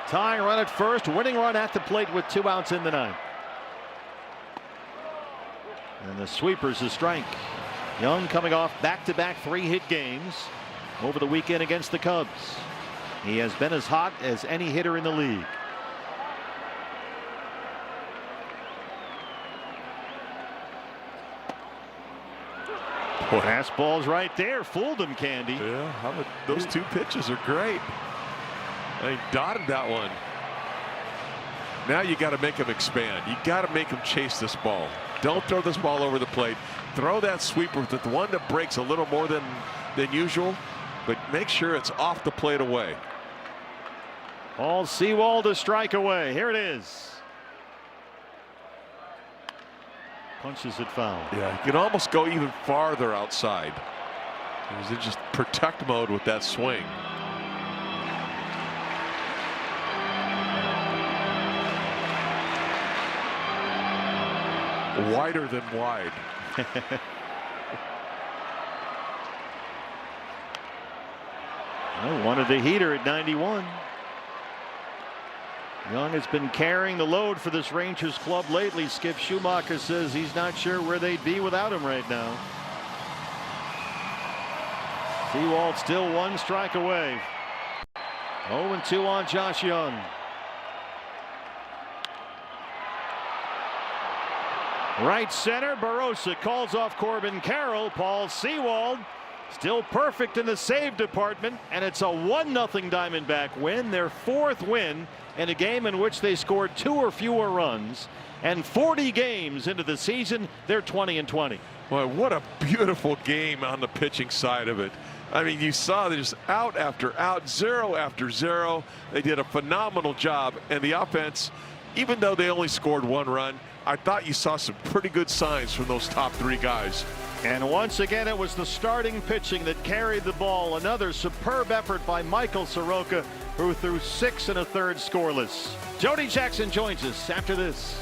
S7: Tying run at first, winning run at the plate with 2 outs in the 9th. And the sweeper's a strike. Young coming off back-to-back 3-hit games over the weekend against the Cubs. He has been as hot as any hitter in the league.
S3: Boy.
S7: Fastball's right there. Fooled him, Candy.
S3: Yeah, those 2 pitches are great. He dotted that one. Now you got to make him expand. You got to make him chase this ball. Don't throw this ball over the plate. Throw that sweeper, the one that breaks a little more than usual, but make sure it's off the plate away.
S7: Paul Sewald to strike away. Here it is. Punches it foul.
S3: Yeah, you can almost go even farther outside. He was in just protect mode with that swing. Wider than wide.
S7: I wanted the heater at 91. Young has been carrying the load for this Rangers club lately. Skip Schumacher says he's not sure where they'd be without him right now. Sewald still 1 strike away. 0-2 on Josh Young. Right center, Barossa calls off Corbin Carroll. Paul Sewald still perfect in the save department, and it's a 1-0 Diamondback win, their 4th win in a game in which they scored 2 or fewer runs. And 40 games into the season, they're 20-20.
S3: Boy, what a beautiful game on the pitching side of it. I mean, you saw there's out after out, 0 after 0. They did a phenomenal job, and the offense, even though they only scored 1 run, I thought you saw some pretty good signs from those top 3 guys.
S7: And once again, it was the starting pitching that carried the ball. Another superb effort by Michael Soroka, who threw 6 1/3 scoreless. Jody Jackson joins us after this.